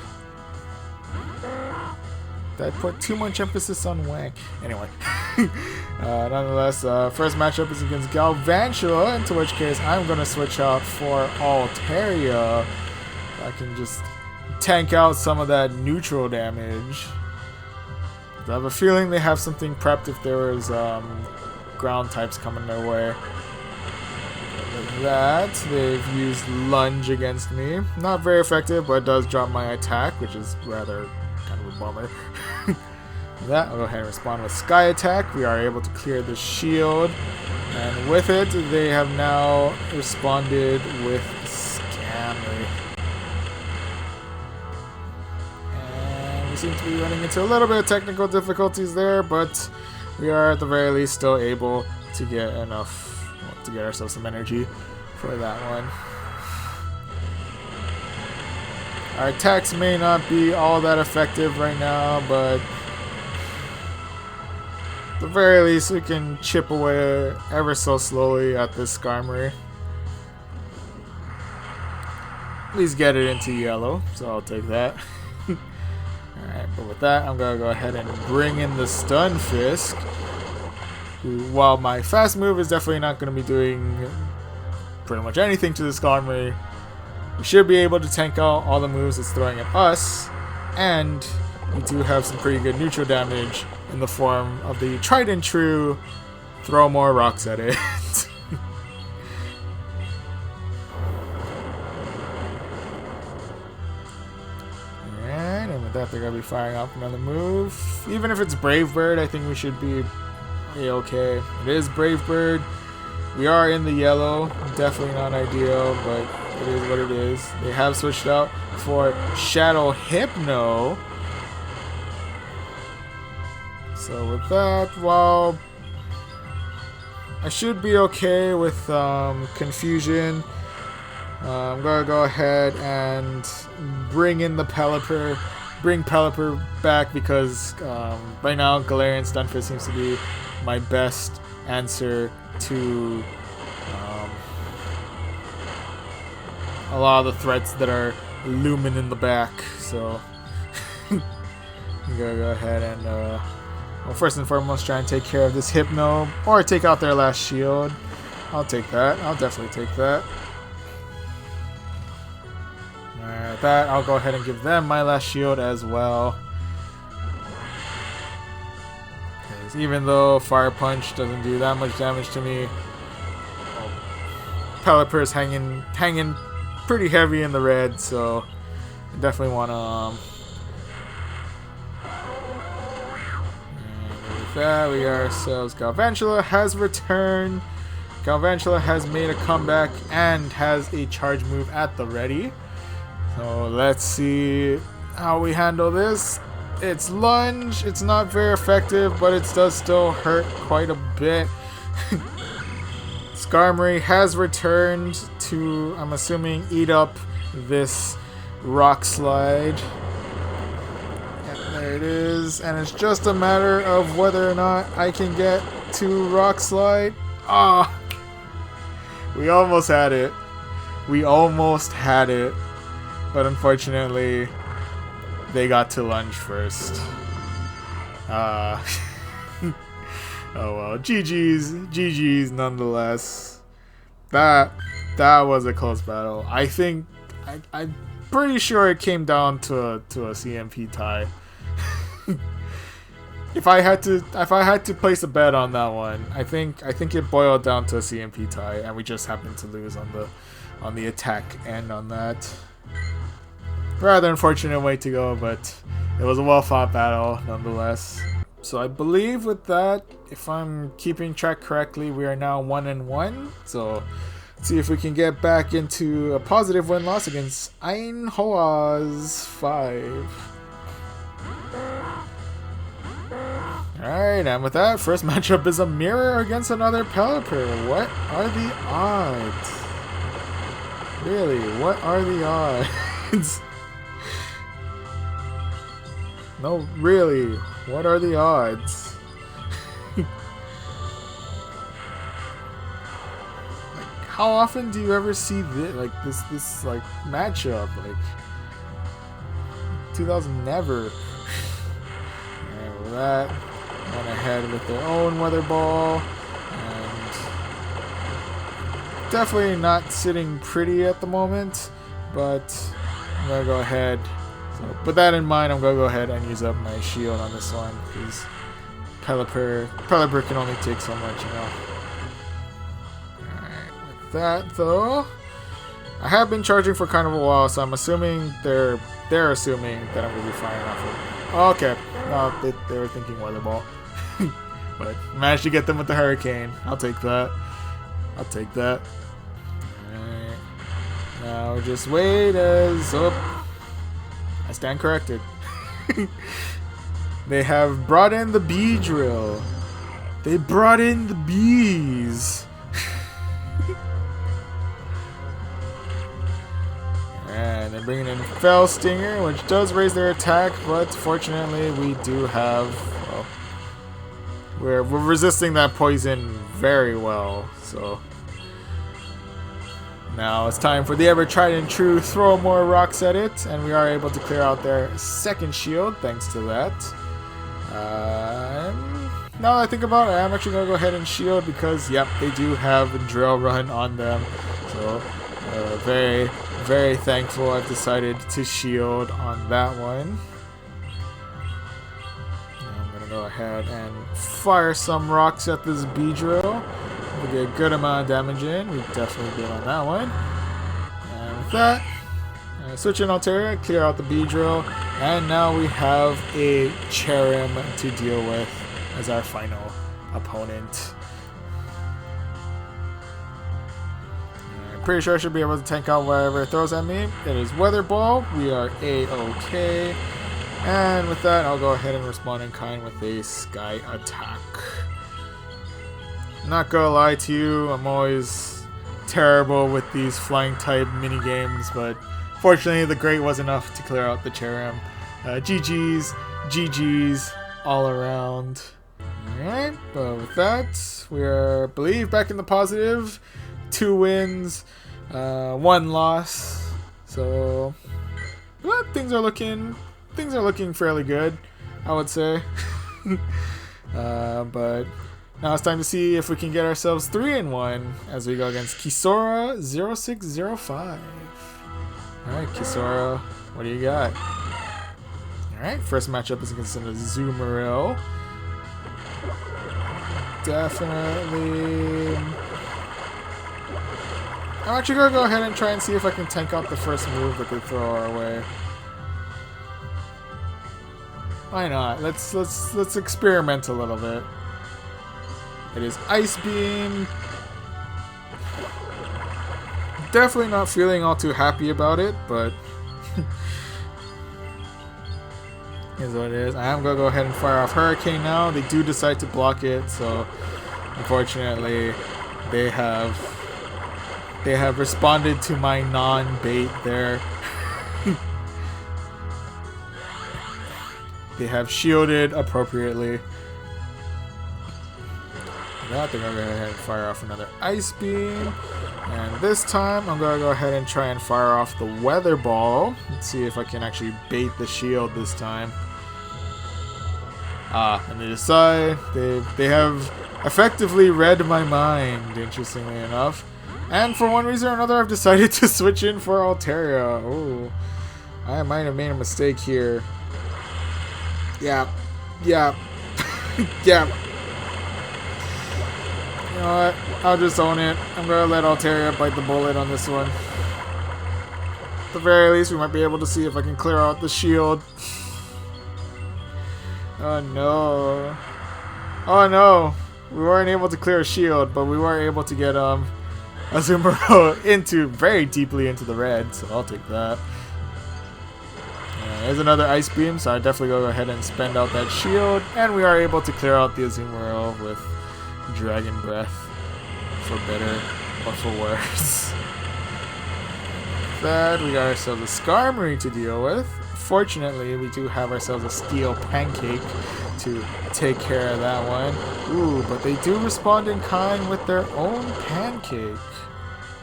Did I put too much emphasis on Wang? Anyway. Nonetheless, first matchup is against Galvantula, into which case I'm going to switch out for Altaria. I can just tank out some of that neutral damage. I have a feeling they have something prepped if there was ground types coming their way. With that, they've used Lunge against me. Not very effective, but it does drop my attack, which is rather kind of a bummer. That, I'll go ahead and respond with Sky Attack. We are able to clear the shield. And with it, they have now responded with Scammer. And we seem to be running into a little bit of technical difficulties there, but we are at the very least still able to get enough, well, to get ourselves some energy for that one. Our attacks may not be all that effective right now, but at the very least we can chip away ever so slowly at this Skarmory. At least get it into yellow, so I'll take that. Alright, but with that, I'm going to go ahead and bring in the Stunfisk. Who, while my fast move is definitely not going to be doing pretty much anything to the Skarmory, we should be able to tank out all the moves it's throwing at us, and we do have some pretty good neutral damage in the form of the tried and true throw more rocks at it. Alright, and with that they're going to be firing off another move. Even if it's Brave Bird, I think we should be okay. It is Brave Bird. We are in the yellow. Definitely not ideal, but it is what it is. They have switched out for Shadow Hypno. So with that, while I should be okay with Confusion, I'm going to go ahead and bring in the Pelipper. Bring Pelipper back because right now Galarian Stunfisk seems to be my best answer to a lot of the threats that are looming in the back. So I'm gonna go ahead and well, first and foremost try and take care of this Hypno or take out their last shield. I'll take that. I'll definitely take that. Alright, that I'll go ahead and give them my last shield as well. Even though Fire Punch doesn't do that much damage to me, Pelipper is hanging pretty heavy in the red, so I definitely want to. And with that, we got ourselves Galvantula has returned. Galvantula has made a comeback and has a charge move at the ready. So let's see how we handle this. It's Lunge. It's not very effective, but it does still hurt quite a bit. Skarmory has returned to, I'm assuming, eat up this Rock Slide. And there it is. And it's just a matter of whether or not I can get to Rock Slide. Ah! We almost had it. We almost had it. But unfortunately, they got to Lunge first. Oh well, GG's nonetheless. That was a close battle. I think I'm pretty sure it came down to a CMP tie. If I had to place a bet on that one, I think it boiled down to a CMP tie, and we just happened to lose on the attack end on that. Rather unfortunate way to go, but it was a well-fought battle nonetheless. So I believe with that, if I'm keeping track correctly, we are now 1-1. So let's see if we can get back into a positive win-loss against Einhoaz 5. Alright, and with that, first matchup is a mirror against another Pelipper. What are the odds? Really, what are the odds? No, really, what are the odds? Like, how often do you ever see this like matchup? Like 2000 never. Alright, with that, went ahead with their own Weather Ball, and definitely not sitting pretty at the moment, but I'm gonna go ahead. So, with that in mind, I'm going to go ahead and use up my shield on this one, because Pelipper can only take so much, you know. Alright, with that though, I have been charging for kind of a while, so I'm assuming they're assuming that I'm going to be firing off Okay. No, they were thinking weather ball. But managed to get them with the hurricane. I'll take that. I'll take that. Alright. Now just wait as... Oh. I stand corrected. They have brought in the bee drill. They brought in the bees. And they're bringing in Fell Stinger, which does raise their attack, but fortunately we do have... Well, we're resisting that poison very well, so... Now it's time for the ever tried and true throw more rocks at it, and we are able to clear out their second shield thanks to that. Now that I think about it, I'm actually going to go ahead and shield because, yep, they do have a drill run on them. So, very, very thankful I've decided to shield on that one. Now I'm going to go ahead and fire some rocks at this bee drill. We'll get a good amount of damage in. We definitely did on that one. And with that, switch in Altaria, clear out the bee drill, and now we have a Cherrim to deal with as our final opponent. I'm pretty sure I should be able to tank out whatever it throws at me. It is Weather Ball. We are A-OK. And with that, I'll go ahead and respond in kind with a Sky Attack. Not gonna lie to you, I'm always terrible with these flying type mini games, but fortunately the Great was enough to clear out the Cherrim. GG's all around. Alright, but with that, we are, I believe, back in the positive. 2 wins, 1 loss. So, well, things are looking fairly good, I would say. But now it's time to see if we can get ourselves 3-1 as we go against Kisora 0605. Alright, Kisora, what do you got? Alright, first matchup is against Azumarill. Definitely. I'm actually gonna go ahead and try and see if I can tank out the first move that they throw our way. Why not? Let's experiment a little bit. It is Ice Beam. Definitely not feeling all too happy about it, but is what it is. I am gonna go ahead and fire off Hurricane now. They do decide to block it, so unfortunately they have responded to my non-bait there. They have shielded appropriately. They're gonna go ahead and fire off another Ice Beam, and this time I'm gonna go ahead and try and fire off the Weather Ball. Let's see if I can actually bait the shield this time. And they decide they have effectively read my mind, interestingly enough. And for one reason or another, I've decided to switch in for Altaria. Oh, I might have made a mistake here. Yeah. Yeah. You know what? I'll just own it. I'm gonna let Altaria bite the bullet on this one. At the very least, we might be able to see if I can clear out the shield. Oh no. Oh no. We weren't able to clear a shield, but we were able to get Azumarill very deeply into the red, so I'll take that. There's another Ice Beam, so I definitely go ahead and spend out that shield, and we are able to clear out the Azumarill with Dragon Breath, for better or for worse. That we got ourselves a Skarmory to deal with. Fortunately, we do have ourselves a Steel Pancake to take care of that one. Ooh, but they do respond in kind with their own Pancake,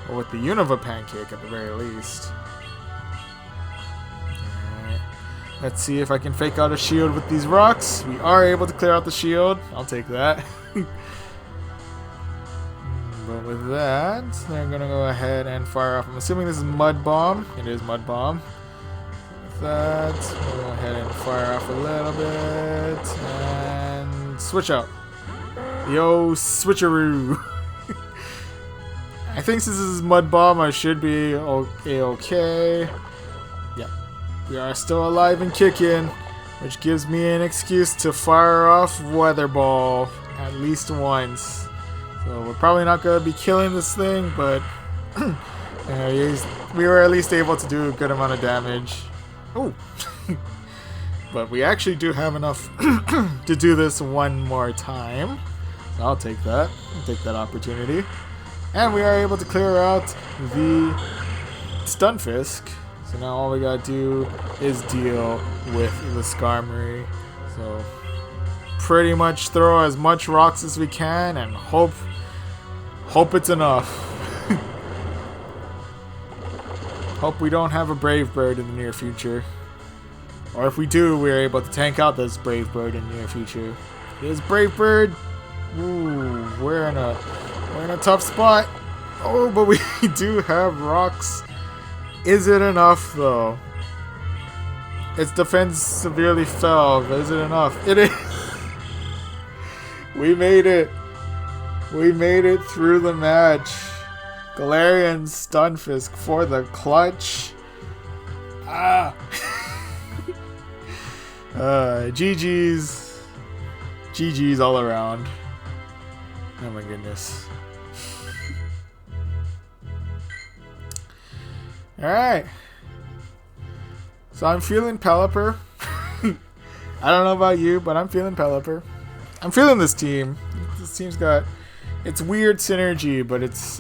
or with the Unova Pancake at the very least. Alright, let's see if I can fake out a shield with these rocks. We are able to clear out the shield. I'll take that. But with that, they're gonna go ahead and fire off. I'm assuming this is Mud Bomb. It is Mud Bomb. With that, we'll go ahead and fire off a little bit and switch out. Yo, switcheroo. I think since this is Mud Bomb, I should be okay. Yep, we are still alive and kicking. which gives me an excuse to fire off Weather Ball at least once. So we're probably not going to be killing this thing, but we were at least able to do a good amount of damage. Oh, but we actually do have enough to do this one more time. So I'll take that. I'll take that opportunity. And we are able to clear out the Stunfisk. So now all we gotta do is deal with the Skarmory. So pretty much throw as much rocks as we can and hope it's enough. Hope we don't have a Brave Bird in the near future. Or if we do, we're able to tank out this Brave Bird in the near future. This Brave Bird, ooh, we're in a tough spot. Oh, but we do have rocks. Is it enough though? Its defense severely fell, but is it enough? It is. We made it. We made it through the match. Galarian Stunfisk for the clutch. Ah. GG's. GG's all around. Oh my goodness. Alright. So I'm feeling Pelipper. I don't know about you, but I'm feeling Pelipper. I'm feeling this team. This team's got its weird synergy, but it's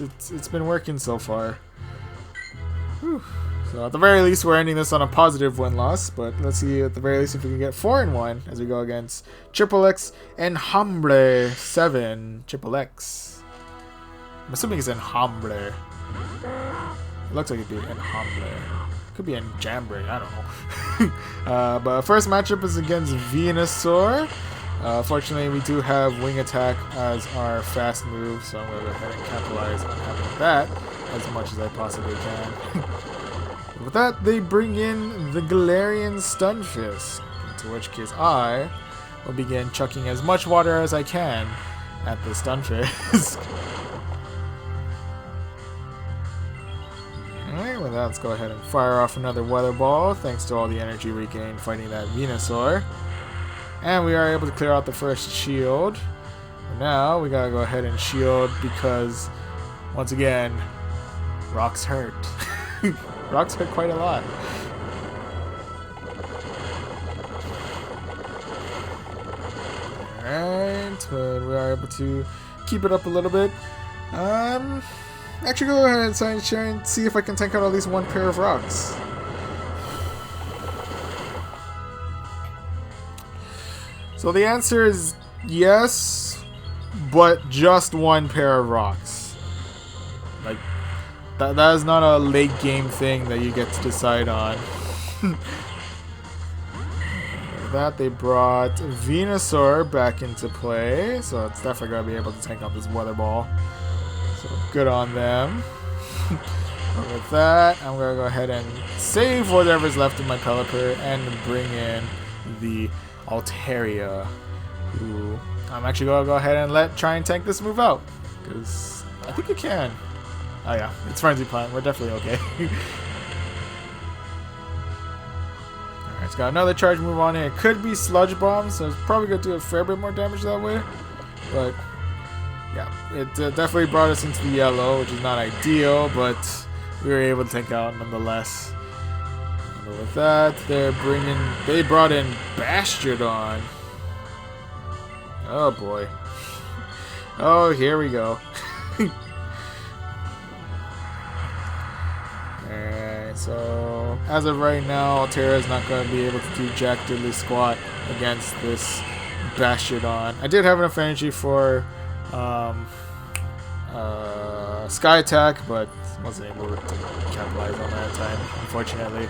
been working so far. Whew. So at the very least, we're ending this on a positive win-loss, but let's see at the very least if we can get 4-1 as we go against Triple X and Hambre 7. Triple X. I'm assuming it's Enjambre. It looks like it'd be Enjambre. Could be Enjambre, I don't know. But first matchup is against Venusaur. Fortunately, we do have Wing Attack as our fast move, so I'm going to go ahead and capitalize on having that as much as I possibly can. With that, they bring in the Galarian Stunfisk, into which case I will begin chucking as much water as I can at the Stunfisk. Alright, with that, let's go ahead and fire off another Weather Ball, thanks to all the energy we gained fighting that Venusaur. And we are able to clear out the first shield. Now, we gotta go ahead and shield because, once again, rocks hurt. Rocks hurt quite a lot. Alright, but we are able to keep it up a little bit. Actually go ahead and try and see if I can tank out at least one pair of rocks. So the answer is yes, but just one pair of rocks. Like, that is not a late game thing that you get to decide on. That they brought Venusaur back into play, so it's definitely going to be able to tank out this Weather Ball. So good on them. With that, I'm going to go ahead and save whatever's left of my Pelipper and bring in the Altaria, who I'm actually going to go ahead and try and tank this move out, because I think it can. Oh yeah, it's Frenzy Plant. We're definitely okay. Alright, it's got another charge move on it. It could be Sludge Bomb, so it's probably going to do a fair bit more damage that way. But yeah, it definitely brought us into the yellow, which is not ideal, but we were able to tank out nonetheless. And with that, they brought in Bastiodon. Oh boy. Oh, here we go. Alright, so as of right now, Altaria is not going to be able to do jack diddly squat against this Bastiodon. I did have enough energy for Sky Attack, but wasn't able to capitalize on that time, unfortunately.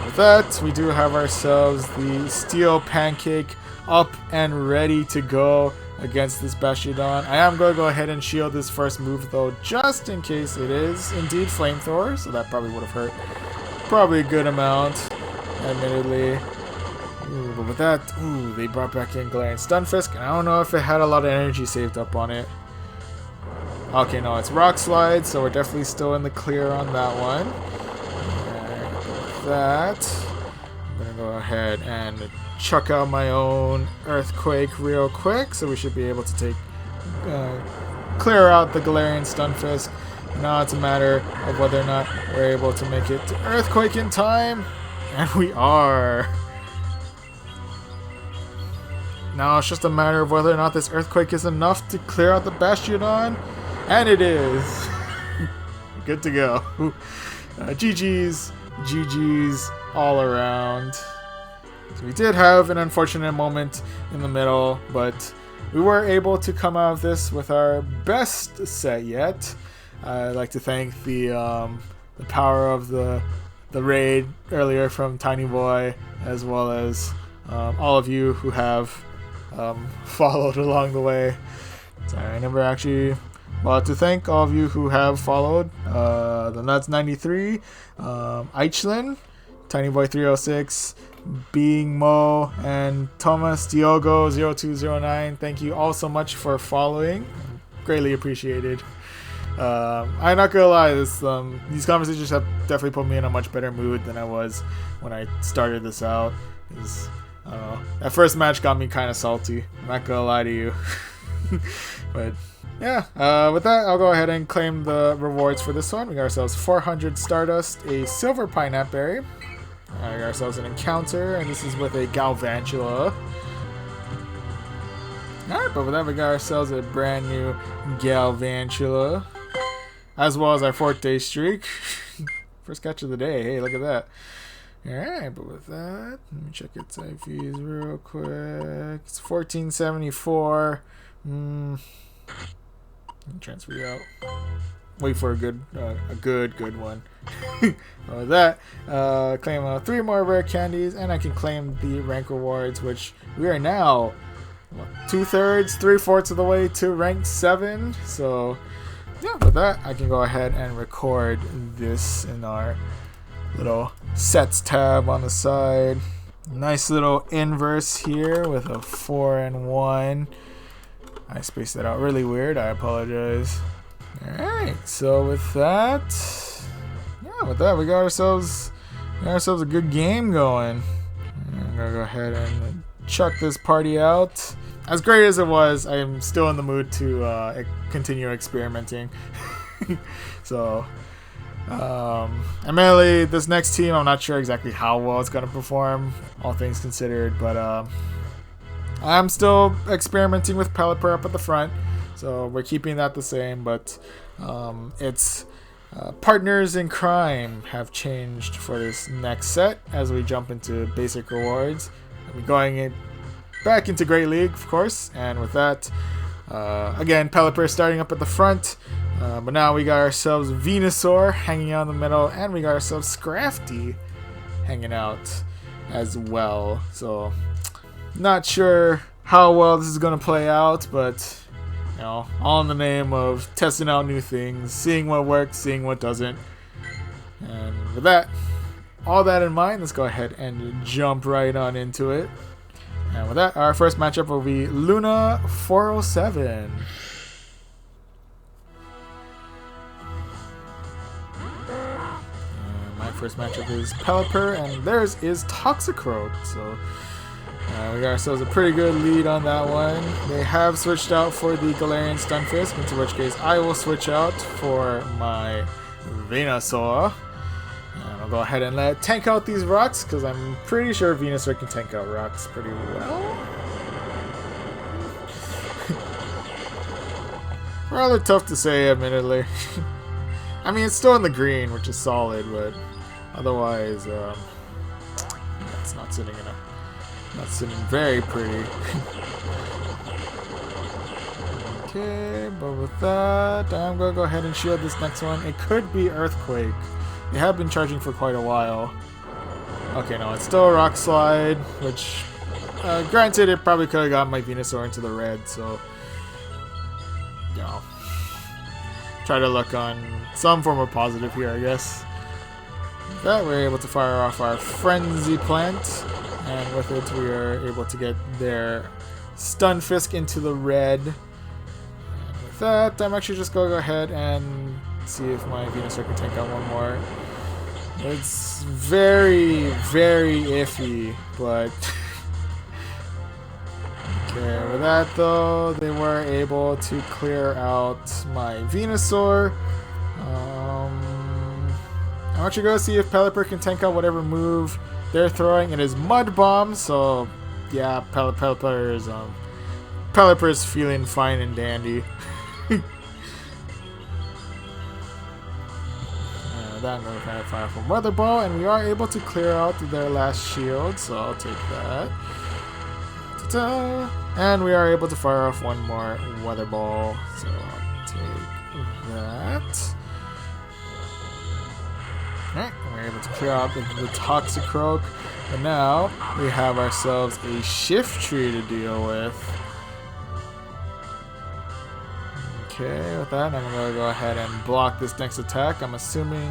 With that, we do have ourselves the Steel Pancake up and ready to go against this Bastiodon. I am going to go ahead and shield this first move, though, just in case it is indeed Flamethrower, so that probably would have hurt probably a good amount, admittedly. Ooh, but with that, ooh, they brought back in Galarian Stunfisk, and I don't know if it had a lot of energy saved up on it. Okay, no, it's Rock Slide, so we're definitely still in the clear on that one. And with that, I'm gonna go ahead and chuck out my own Earthquake real quick, so we should be able to take clear out the Galarian Stunfisk. Now it's a matter of whether or not we're able to make it to Earthquake in time, and we are. Now it's just a matter of whether or not this Earthquake is enough to clear out the Bastiodon, and it is. Good to go. GG's, GG's all around. So we did have an unfortunate moment in the middle, but we were able to come out of this with our best set yet. I'd like to thank the power of the raid earlier from Tiny Boy, as well as all of you who have followed along the way. Sorry, I never actually. Well, to thank all of you who have followed, the Nuts93, Eichlin, Tiny Boy 306, Being Mo, and Thomas Diogo 0209. Thank you all so much for following. Greatly appreciated. I'm not gonna lie, these conversations have definitely put me in a much better mood than I was when I started this out. I don't know, that first match got me kind of salty. I'm not gonna lie to you. But yeah, with that, I'll go ahead and claim the rewards for this one. We got ourselves 400 Stardust, a Silver Pineapple Berry. We got ourselves an encounter, and this is with a Galvantula. Alright, but with that, we got ourselves a brand new Galvantula, as well as our 4th day streak. First catch of the day. Hey, look at that. Alright, but with that, let me check its IVs real quick. It's 1474. Transfer you out. Wait for a good one. With that, claim 3 more rare candies, and I can claim the rank rewards, which we are now 2/3, 3/4 of the way to rank 7. So yeah, with that, I can go ahead and record this in our little sets tab on the side. Nice little inverse here with a 4 and 1. I spaced that out really weird. I apologize. Alright, so with that, we got ourselves a good game going. I'm gonna go ahead and chuck this party out. As great as it was, I am still in the mood to continue experimenting. So, admittedly, this next team, I'm not sure exactly how well it's gonna perform, all things considered, but I'm still experimenting with Pelipper up at the front, so we're keeping that the same, but its partners in crime have changed for this next set as we jump into basic rewards. I'll be going back into Great League, of course, and with that, again, Pelipper starting up at the front, but now we got ourselves Venusaur hanging out in the middle, and we got ourselves Scrafty hanging out as well, so not sure how well this is going to play out, but you know, all in the name of testing out new things, seeing what works, seeing what doesn't. And with that, all that in mind, let's go ahead and jump right on into it. And with that, our first matchup will be Luna 407. And my first matchup is Pelipper, and theirs is Toxicroak. So we got ourselves a pretty good lead on that one. They have switched out for the Galarian Stunfisk, into which case I will switch out for my Venusaur. And I'll go ahead and let it tank out these rocks, because I'm pretty sure Venusaur can tank out rocks pretty well. Rather tough to say, admittedly. I mean, it's still in the green, which is solid, but otherwise, it's not sitting in a... Not sitting very pretty. Okay, but with that, I'm going to go ahead and shield this next one. It could be Earthquake. They have been charging for quite a while. Okay, no, it's still a Rock Slide, which, granted, it probably could have got my Venusaur into the red, so, you know, try to look on some form of positive here, I guess. With that, we're able to fire off our Frenzy Plant. And with it, we are able to get their Stunfisk into the red. And with that, I'm actually just going to go ahead and see if my Venusaur can take out one more. It's very, very iffy, but okay, with that though, they were able to clear out my Venusaur. I want you to go see if Pelipper can tank out whatever move they're throwing. It is Mud Bomb, so yeah, Pelipper is feeling fine and dandy. That I'm going to fire from Weather Ball, and we are able to clear out their last shield, so I'll take that. Ta-ta. And we are able to fire off one more Weather Ball, so I'll take that. Alright, we're able to clear out the Toxicroak, and now we have ourselves a Shift Tree to deal with. Okay, with that, I'm going to go ahead and block this next attack. I'm assuming...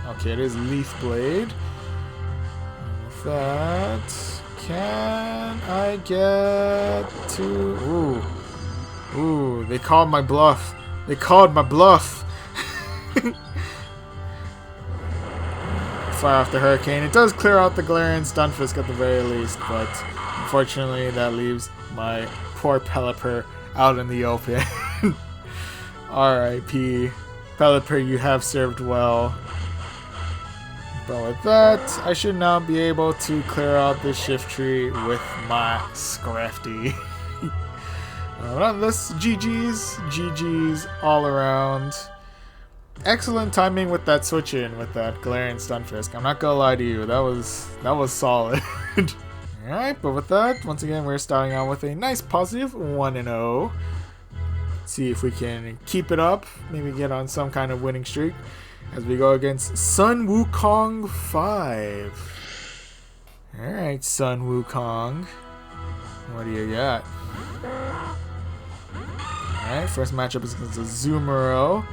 Okay, it is Leaf Blade. And with that, can I get to... Ooh, they called my bluff. They called my bluff. Fire off the Hurricane. It does clear out the Galarian Stunfisk at the very least, but unfortunately that leaves my poor Pelipper out in the open. R.I.P. Pelipper, you have served well. But with that, I should now be able to clear out this Shift Tree with my Scrafty. Nonetheless, GG's all around. Excellent timing with that switch in with that Galarian Stunfisk. I'm not gonna lie to you, that was solid. Alright, but with that, once again, we're starting out with a nice positive 1-0. See if we can keep it up, maybe get on some kind of winning streak as we go against Sun Wukong 5. Alright, Sun Wukong. What do you got? Alright, first matchup is against a Azumarill.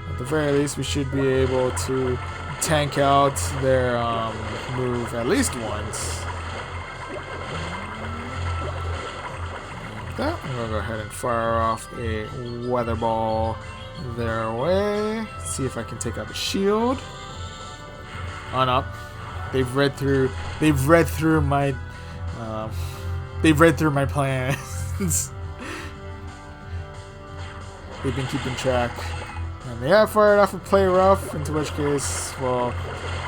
At the very least, we should be able to tank out their move at least once. I'm going to go ahead and fire off a Weather Ball their way. See if I can take out the shield. On up. They've read through my plans. They've been keeping track. And they have fired off a Play Rough, into which case, well,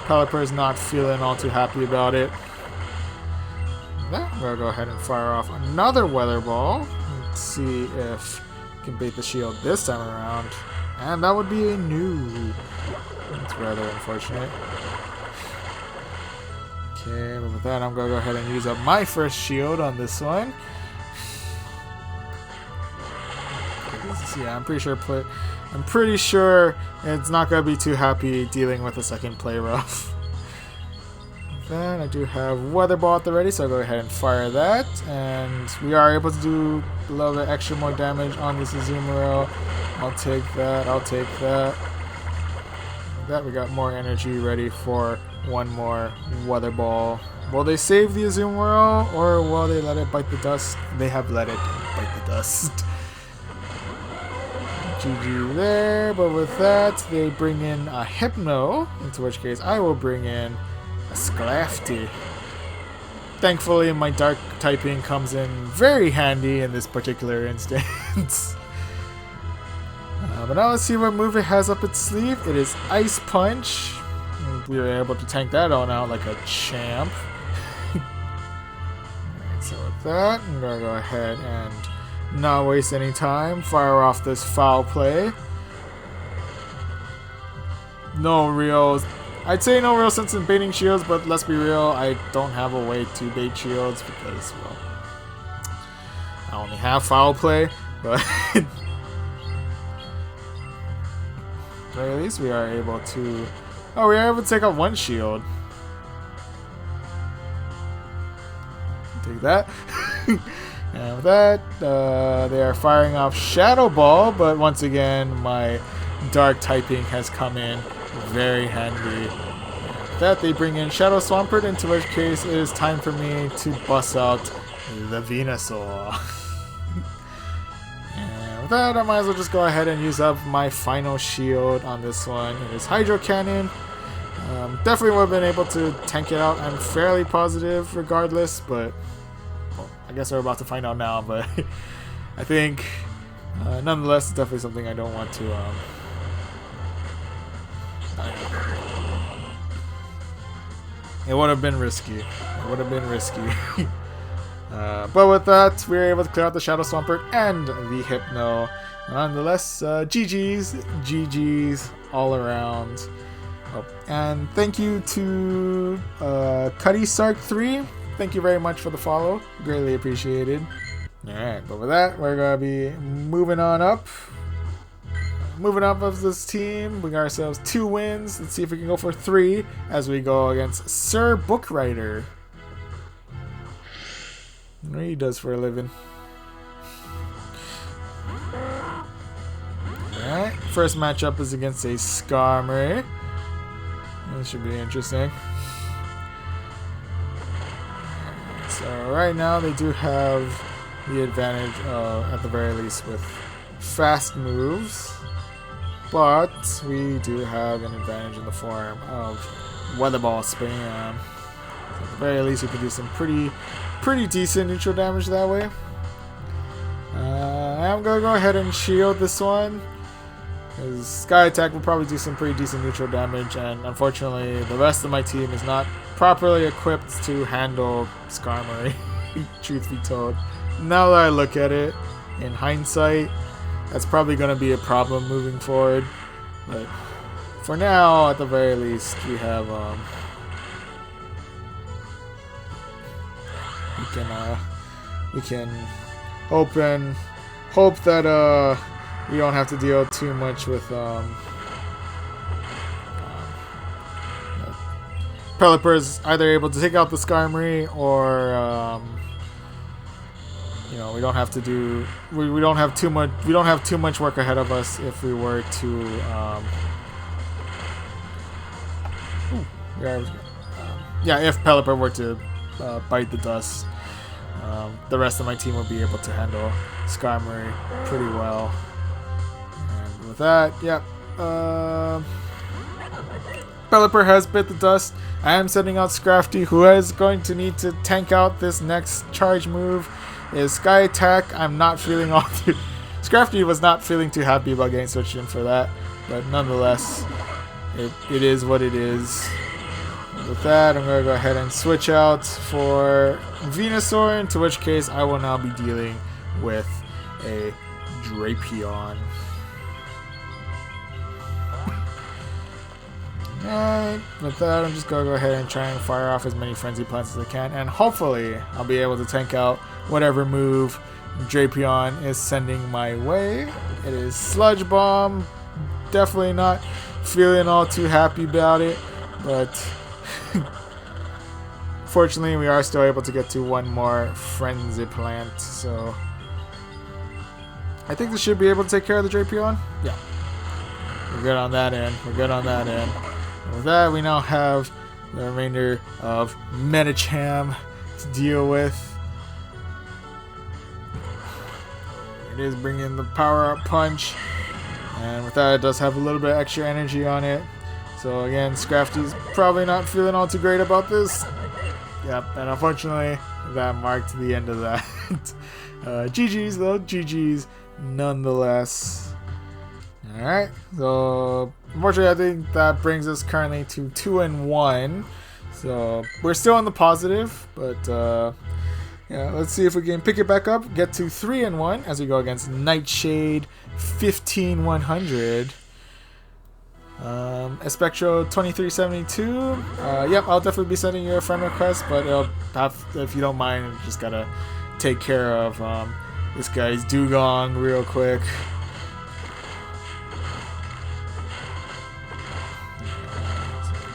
Pelipper is not feeling all too happy about it. I'm going to go ahead and fire off another Weather Ball. Let's see if we can bait the shield this time around. And that would be a no. That's rather unfortunate. Okay, but with that, I'm going to go ahead and use up my first shield on this one. Yeah, I'm pretty sure it's not going to be too happy dealing with a second Play Rough. Then I do have Weather Ball at the ready, so I'll go ahead and fire that. And we are able to do a little bit extra more damage on this Azumarill. I'll take that, I'll take that. With that, we got more energy ready for one more Weather Ball. Will they save the Azumarill, or will they let it bite the dust? They have let it bite the dust. GG there, but with that, they bring in a Hypno, into which case I will bring in a Scrafty. Thankfully, my dark typing comes in very handy in this particular instance. But now let's see what move it has up its sleeve. It is Ice Punch. We were able to tank that on out like a champ. Alright, so with that, I'm going to go ahead and not waste any time. Fire off this Foul Play. No real... I'd say no real sense in baiting shields, but let's be real, I don't have a way to bait shields because, well, I only have Foul Play, but at least we are able to... Oh, we are able to take out one shield. Take that. And with that, they are firing off Shadow Ball, but once again, my dark typing has come in very handy. With that, they bring in Shadow Swampert, into which case it is time for me to bust out the Venusaur. And with that, I might as well just go ahead and use up my final shield on this one. It is Hydro Cannon, Definitely would have been able to tank it out. I'm fairly positive regardless, but well, I guess we're about to find out now. But I think nonetheless, it's definitely something I don't want to. It would have been risky. It would have been risky. But with that, we were able to clear out the Shadow Swampert and the Hypno. Nonetheless, GG's all around. Oh, and thank you to Cuddy Sark 3. Thank you very much for the follow. Greatly appreciated. Alright, but with that, we're going to be moving on up. Moving up of this team, we got ourselves 2 wins. Let's see if we can go for 3 as we go against Sir Bookwriter. What he does for a living. Alright, first matchup is against a Skarmory. This should be interesting. So right now they do have the advantage, at the very least, with fast moves. But we do have an advantage in the form of Weather Ball spam. So at the very least, we can do some pretty decent neutral damage that way. I'm gonna go ahead and shield this one, because Sky Attack will probably do some pretty decent neutral damage, and unfortunately the rest of my team is not properly equipped to handle Skarmory, truth be told. Now that I look at it, in hindsight, that's probably going to be a problem moving forward, but for now, at the very least, we have, we can hope that, we don't have to deal too much with Pelipper's either able to take out the Skarmory, or you know, we don't have to do we don't have too much work ahead of us if we were to yeah, if Pelipper were to bite the dust. The rest of my team will be able to handle Skarmory pretty well. And with that, yep. Pelipper has bit the dust. I am sending out Scrafty, who is going to need to tank out this next charge move. Is Sky Attack. I'm not feeling all too... Scrafty was not feeling too happy about getting switched in for that. But nonetheless, it is what it is. With that, I'm going to go ahead and switch out for Venusaur, into which case I will now be dealing with a Drapion. Alright, with that, I'm just going to go ahead and try and fire off as many Frenzy Plants as I can, and hopefully I'll be able to tank out whatever move Drapion is sending my way. It is Sludge Bomb. Definitely not feeling all too happy about it, but fortunately we are still able to get to one more Frenzy Plant, so I think this should be able to take care of the Drapion. Yeah. We're good on that end. We're good on that end. And with that, we now have the remainder of Medicham to deal with. It is bringing the Power Up Punch. And with that, it does have a little bit extra energy on it. So again, Scrafty's probably not feeling all too great about this. Yep, and unfortunately, that marked the end of that. GG's though, GG's nonetheless. Alright, so unfortunately I think that brings us currently to 2-1. So we're still on the positive, but yeah, let's see if we can pick it back up, get to 3-1 as we go against Nightshade 15100. Espectro 2372. Yep, I'll definitely be sending you a friend request, but if you don't mind, just gotta take care of this guy's Dugong real quick.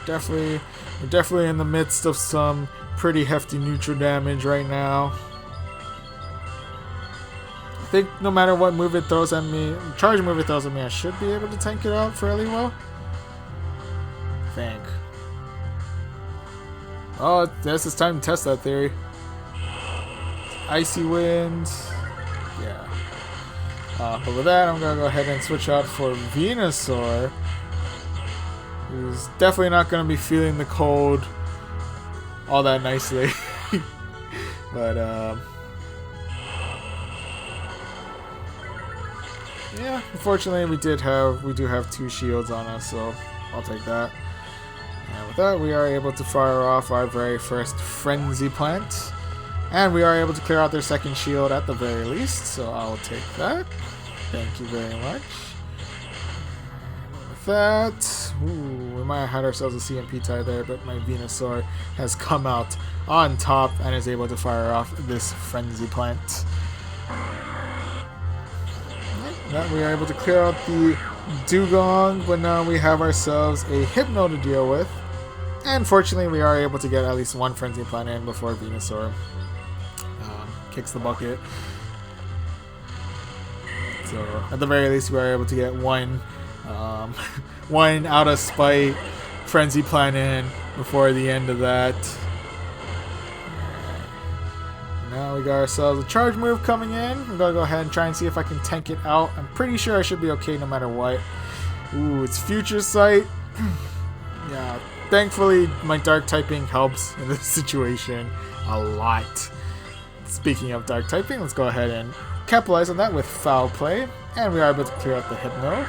We're definitely in the midst of some pretty hefty neutral damage right now. I think no matter what move it throws at me, charge move it throws at me, I should be able to tank it out fairly well. I think. Oh, this is time to test that theory. Icy Wind. Yeah. But with that, I'm going to go ahead and switch out for Venusaur. who's definitely not going to be feeling the cold all that nicely. But yeah, unfortunately we do have 2 shields on us, so I'll take that. And with that, we are able to fire off our very first Frenzy Plant. And we are able to clear out their second shield at the very least, so I'll take that. Thank you very much. With that, we might have had ourselves a CMP tie there, but my Venusaur has come out on top and is able to fire off this Frenzy Plant. That we are able to clear out the Dugong, but now we have ourselves a Hypno to deal with. And fortunately, we are able to get at least 1 Frenzy Plant in before Venusaur kicks the bucket. So at the very least, we are able to get one out of spite Frenzy Plant in before the end of that. Now we got ourselves a charge move coming in. We're gonna go ahead and try and see if I can tank it out. I'm pretty sure I should be okay no matter what. Ooh, it's Future Sight. Yeah, thankfully my dark typing helps in this situation a lot. Speaking of dark typing, let's go ahead and capitalize on that with Foul Play, and we are able to clear out the Hypno.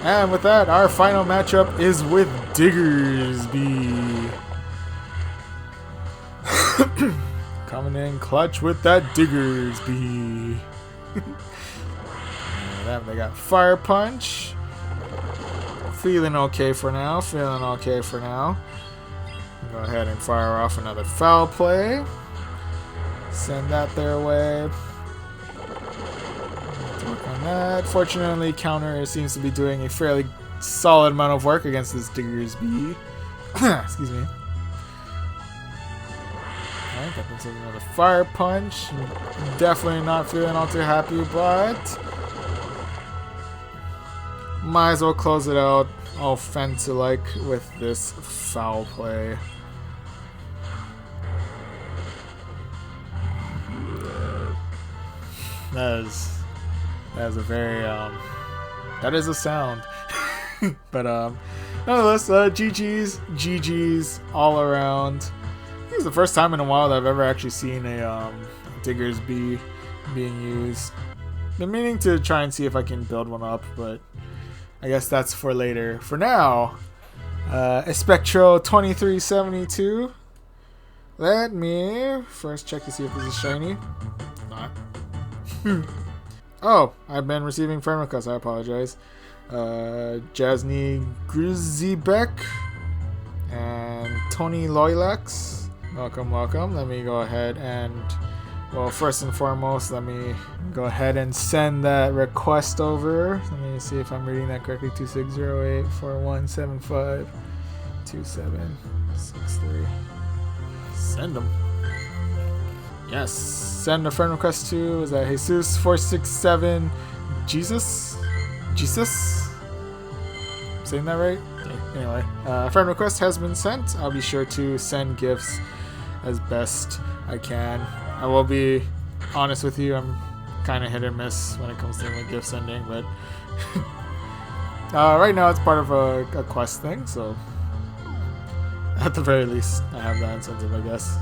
And with that, our final matchup is with Diggersby. Coming in clutch with that Diggersby. And then they got Fire Punch. Feeling okay for now. Go ahead and fire off another Foul Play. Send that their way. Work on that. Fortunately, counter seems to be doing a fairly solid amount of work against this Diggersby. Excuse me. Alright, got themselves another Fire Punch. Definitely not feeling all too happy, but might as well close it out offensive-like with this Foul Play. That is a very that is a sound. But nonetheless, GG's all around. I think it's the first time in a while that I've ever actually seen a Diggersby being used. Been meaning to try and see if I can build one up, but I guess that's for later. For now, Espectro 2372. Let me first check to see if this is shiny. Not. Oh, I've been receiving friend requests. I apologize. Jasny Grizzybeck and Tony Loylax. Welcome. Let me go ahead and, well, first and foremost, let me go ahead and send that request over. Let me see if I'm reading that correctly. 260841752763. Send them. Yes, send a friend request to, is that Jesus467 Jesus? I'm saying that right? Okay. Anyway, a friend request has been sent. I'll be sure to send gifts as best I can. I will be honest with you, I'm kind of hit or miss when it comes to my gift sending, but right now it's part of a quest thing, so at the very least I have that incentive, I guess.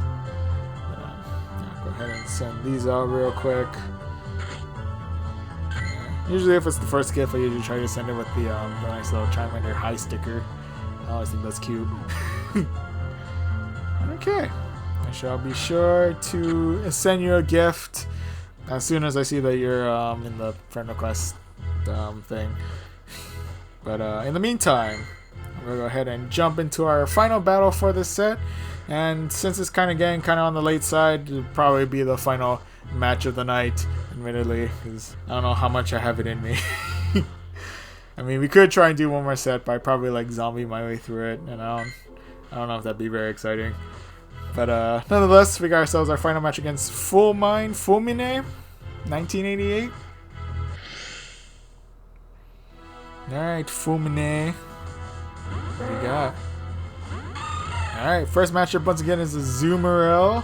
Go ahead and send these out real quick. Usually if it's the first gift, I usually try to send it with the nice little Charmander High sticker. I always think that's cute. Okay. I shall be sure to send you a gift as soon as I see that you're in the friend request thing. But in the meantime, I'm going to go ahead and jump into our final battle for this set. And since it's kind of getting on the late side, it'll probably be the final match of the night, admittedly, because I don't know how much I have it in me. I mean, we could try and do one more set, but I'd probably like zombie my way through it, and I don't know if that'd be very exciting. But nonetheless, we got ourselves our final match against Fulmine 1988. Alright, Fulmine. What do we got? Alright, first matchup once again is a Zoomerel.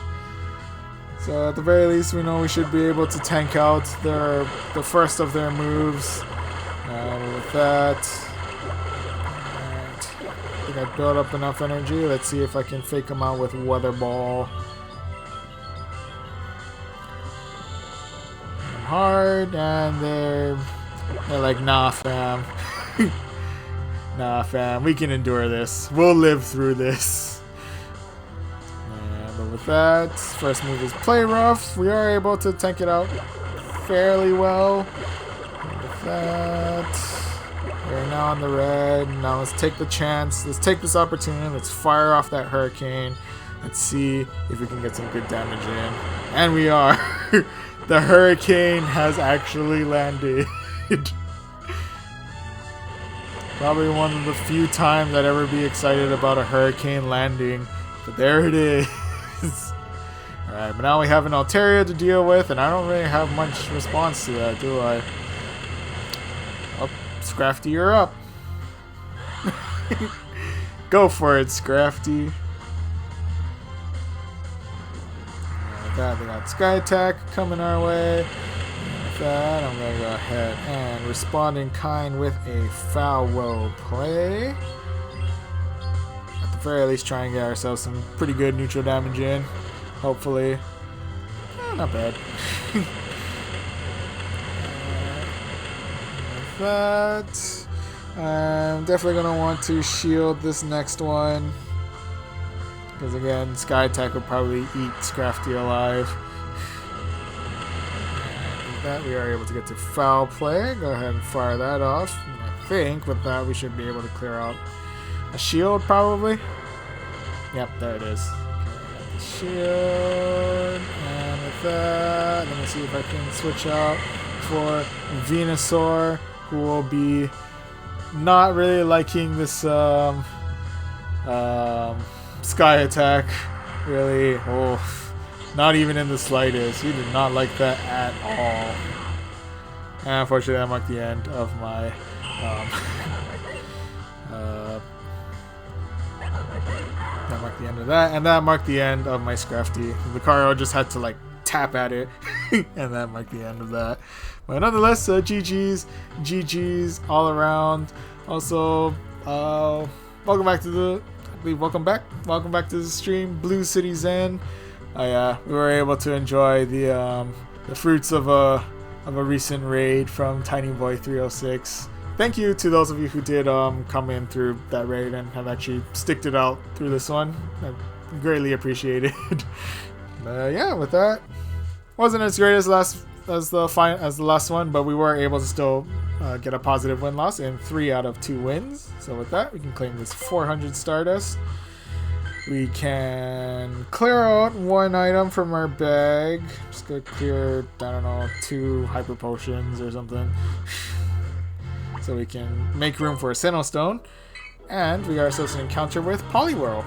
So at the very least, we know we should be able to tank out the first of their moves. With that, think I built up enough energy. Let's see if I can fake them out with Weather Ball. Hard, and they're like, nah, fam. Nah, fam, we can endure this. We'll live through this. But with that, first move is Play Rough. We are able to tank it out fairly well. With that, we're now on the red. Now let's take the chance. Let's take this opportunity. Let's fire off that Hurricane. Let's see if we can get some good damage in. And we are. The Hurricane has actually landed. Probably one of the few times I'd ever be excited about a Hurricane landing. But there it is. Alright, but now we have an Altaria to deal with, and I don't really have much response to that, do I? Oh, Scrafty, you're up. Go for it, Scrafty. Like that, we got Sky Attack coming our way. And with that, I'm going to go ahead and respond in kind with a Foul Play. At the very least, try and get ourselves some pretty good neutral damage in. Hopefully. Not bad. With that, I'm definitely going to want to shield this next one. Because again, Sky Attack would probably eat Scrafty alive. And with that, we are able to get to Foul Play. Go ahead and fire that off. And I think with that, we should be able to clear out a shield probably. Yep, there it is. Shield, and with that, let me see if I can switch out for Venusaur, who will be not really liking this Sky Attack, really. Oh, not even in the slightest. He did not like that at all. And unfortunately, that marked the end of my that marked the end of that, and that marked the end of my Scrafty. Lucario just had to like tap at it, and that marked the end of that. But nonetheless, GG's all around. Also, welcome back to the, welcome back to the stream, Blue City Zen. We were able to enjoy the fruits of a recent raid from Tiny Boy 306. Thank you to those of you who did come in through that raid and have actually sticked it out through this one. I greatly appreciate it. But yeah, with that, wasn't as great as the last one, but we were able to still get a positive win-loss in 3 out of 2 wins. So with that, we can claim this 400 Stardust. We can clear out 1 item from our bag. Just go clear, I don't know, 2 Hyper Potions or something. So we can make room for a Sinnoh Stone. And we got ourselves an encounter with Poliwhirl.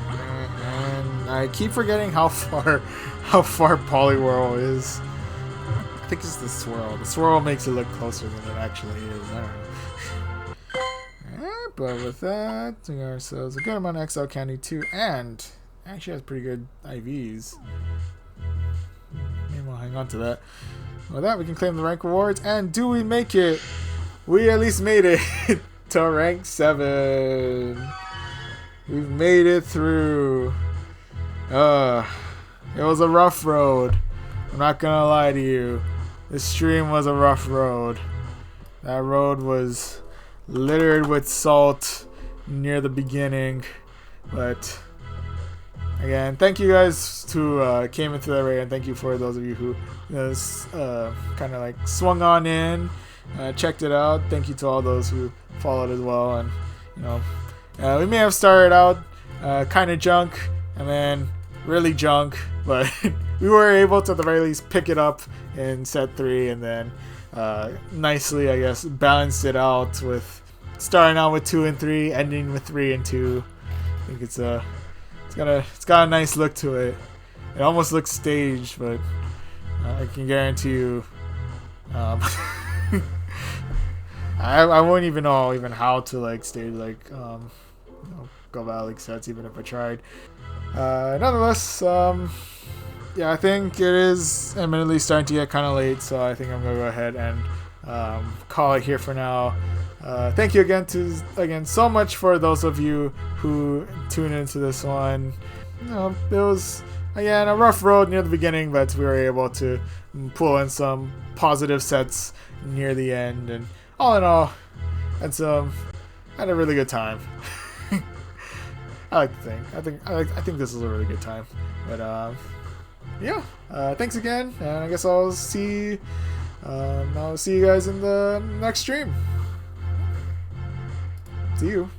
And I keep forgetting how far Poliwhirl is. I think it's the swirl. The swirl makes it look closer than it actually is. I don't know. Alright, but with that, we got ourselves a good amount of XL candy too, and actually has pretty good IVs. Maybe we'll hang on to that. With that, we can claim the rank rewards, and do we make it? We at least made it to rank 7. We've made it through. It was a rough road. I'm not gonna lie to you. This stream was a rough road. That road was littered with salt near the beginning, but again, thank you guys who came into the raid, and thank you for those of you who kind of like swung on in, checked it out. Thank you to all those who followed as well. And you know, we may have started out kind of junk and then really junk, but we were able to at the very least pick it up in set 3, and then nicely, I guess, balanced it out with starting out with 2 and 3, ending with 3 and 2. I think it's got a nice look to it. It almost looks staged, but I can guarantee you, I wouldn't even know how to like stage like Go Valley sets, even if I tried. Nonetheless, yeah, I think it is admittedly starting to get kind of late, so I think I'm gonna go ahead and call it here for now. Thank you again so much for those of you who tune into this one. It was again a rough road near the beginning, but we were able to pull in some positive sets near the end, and all in all, had a really good time. I like to think. I think this was a really good time. But yeah. Thanks again, and I guess I'll see you guys in the next stream. See you.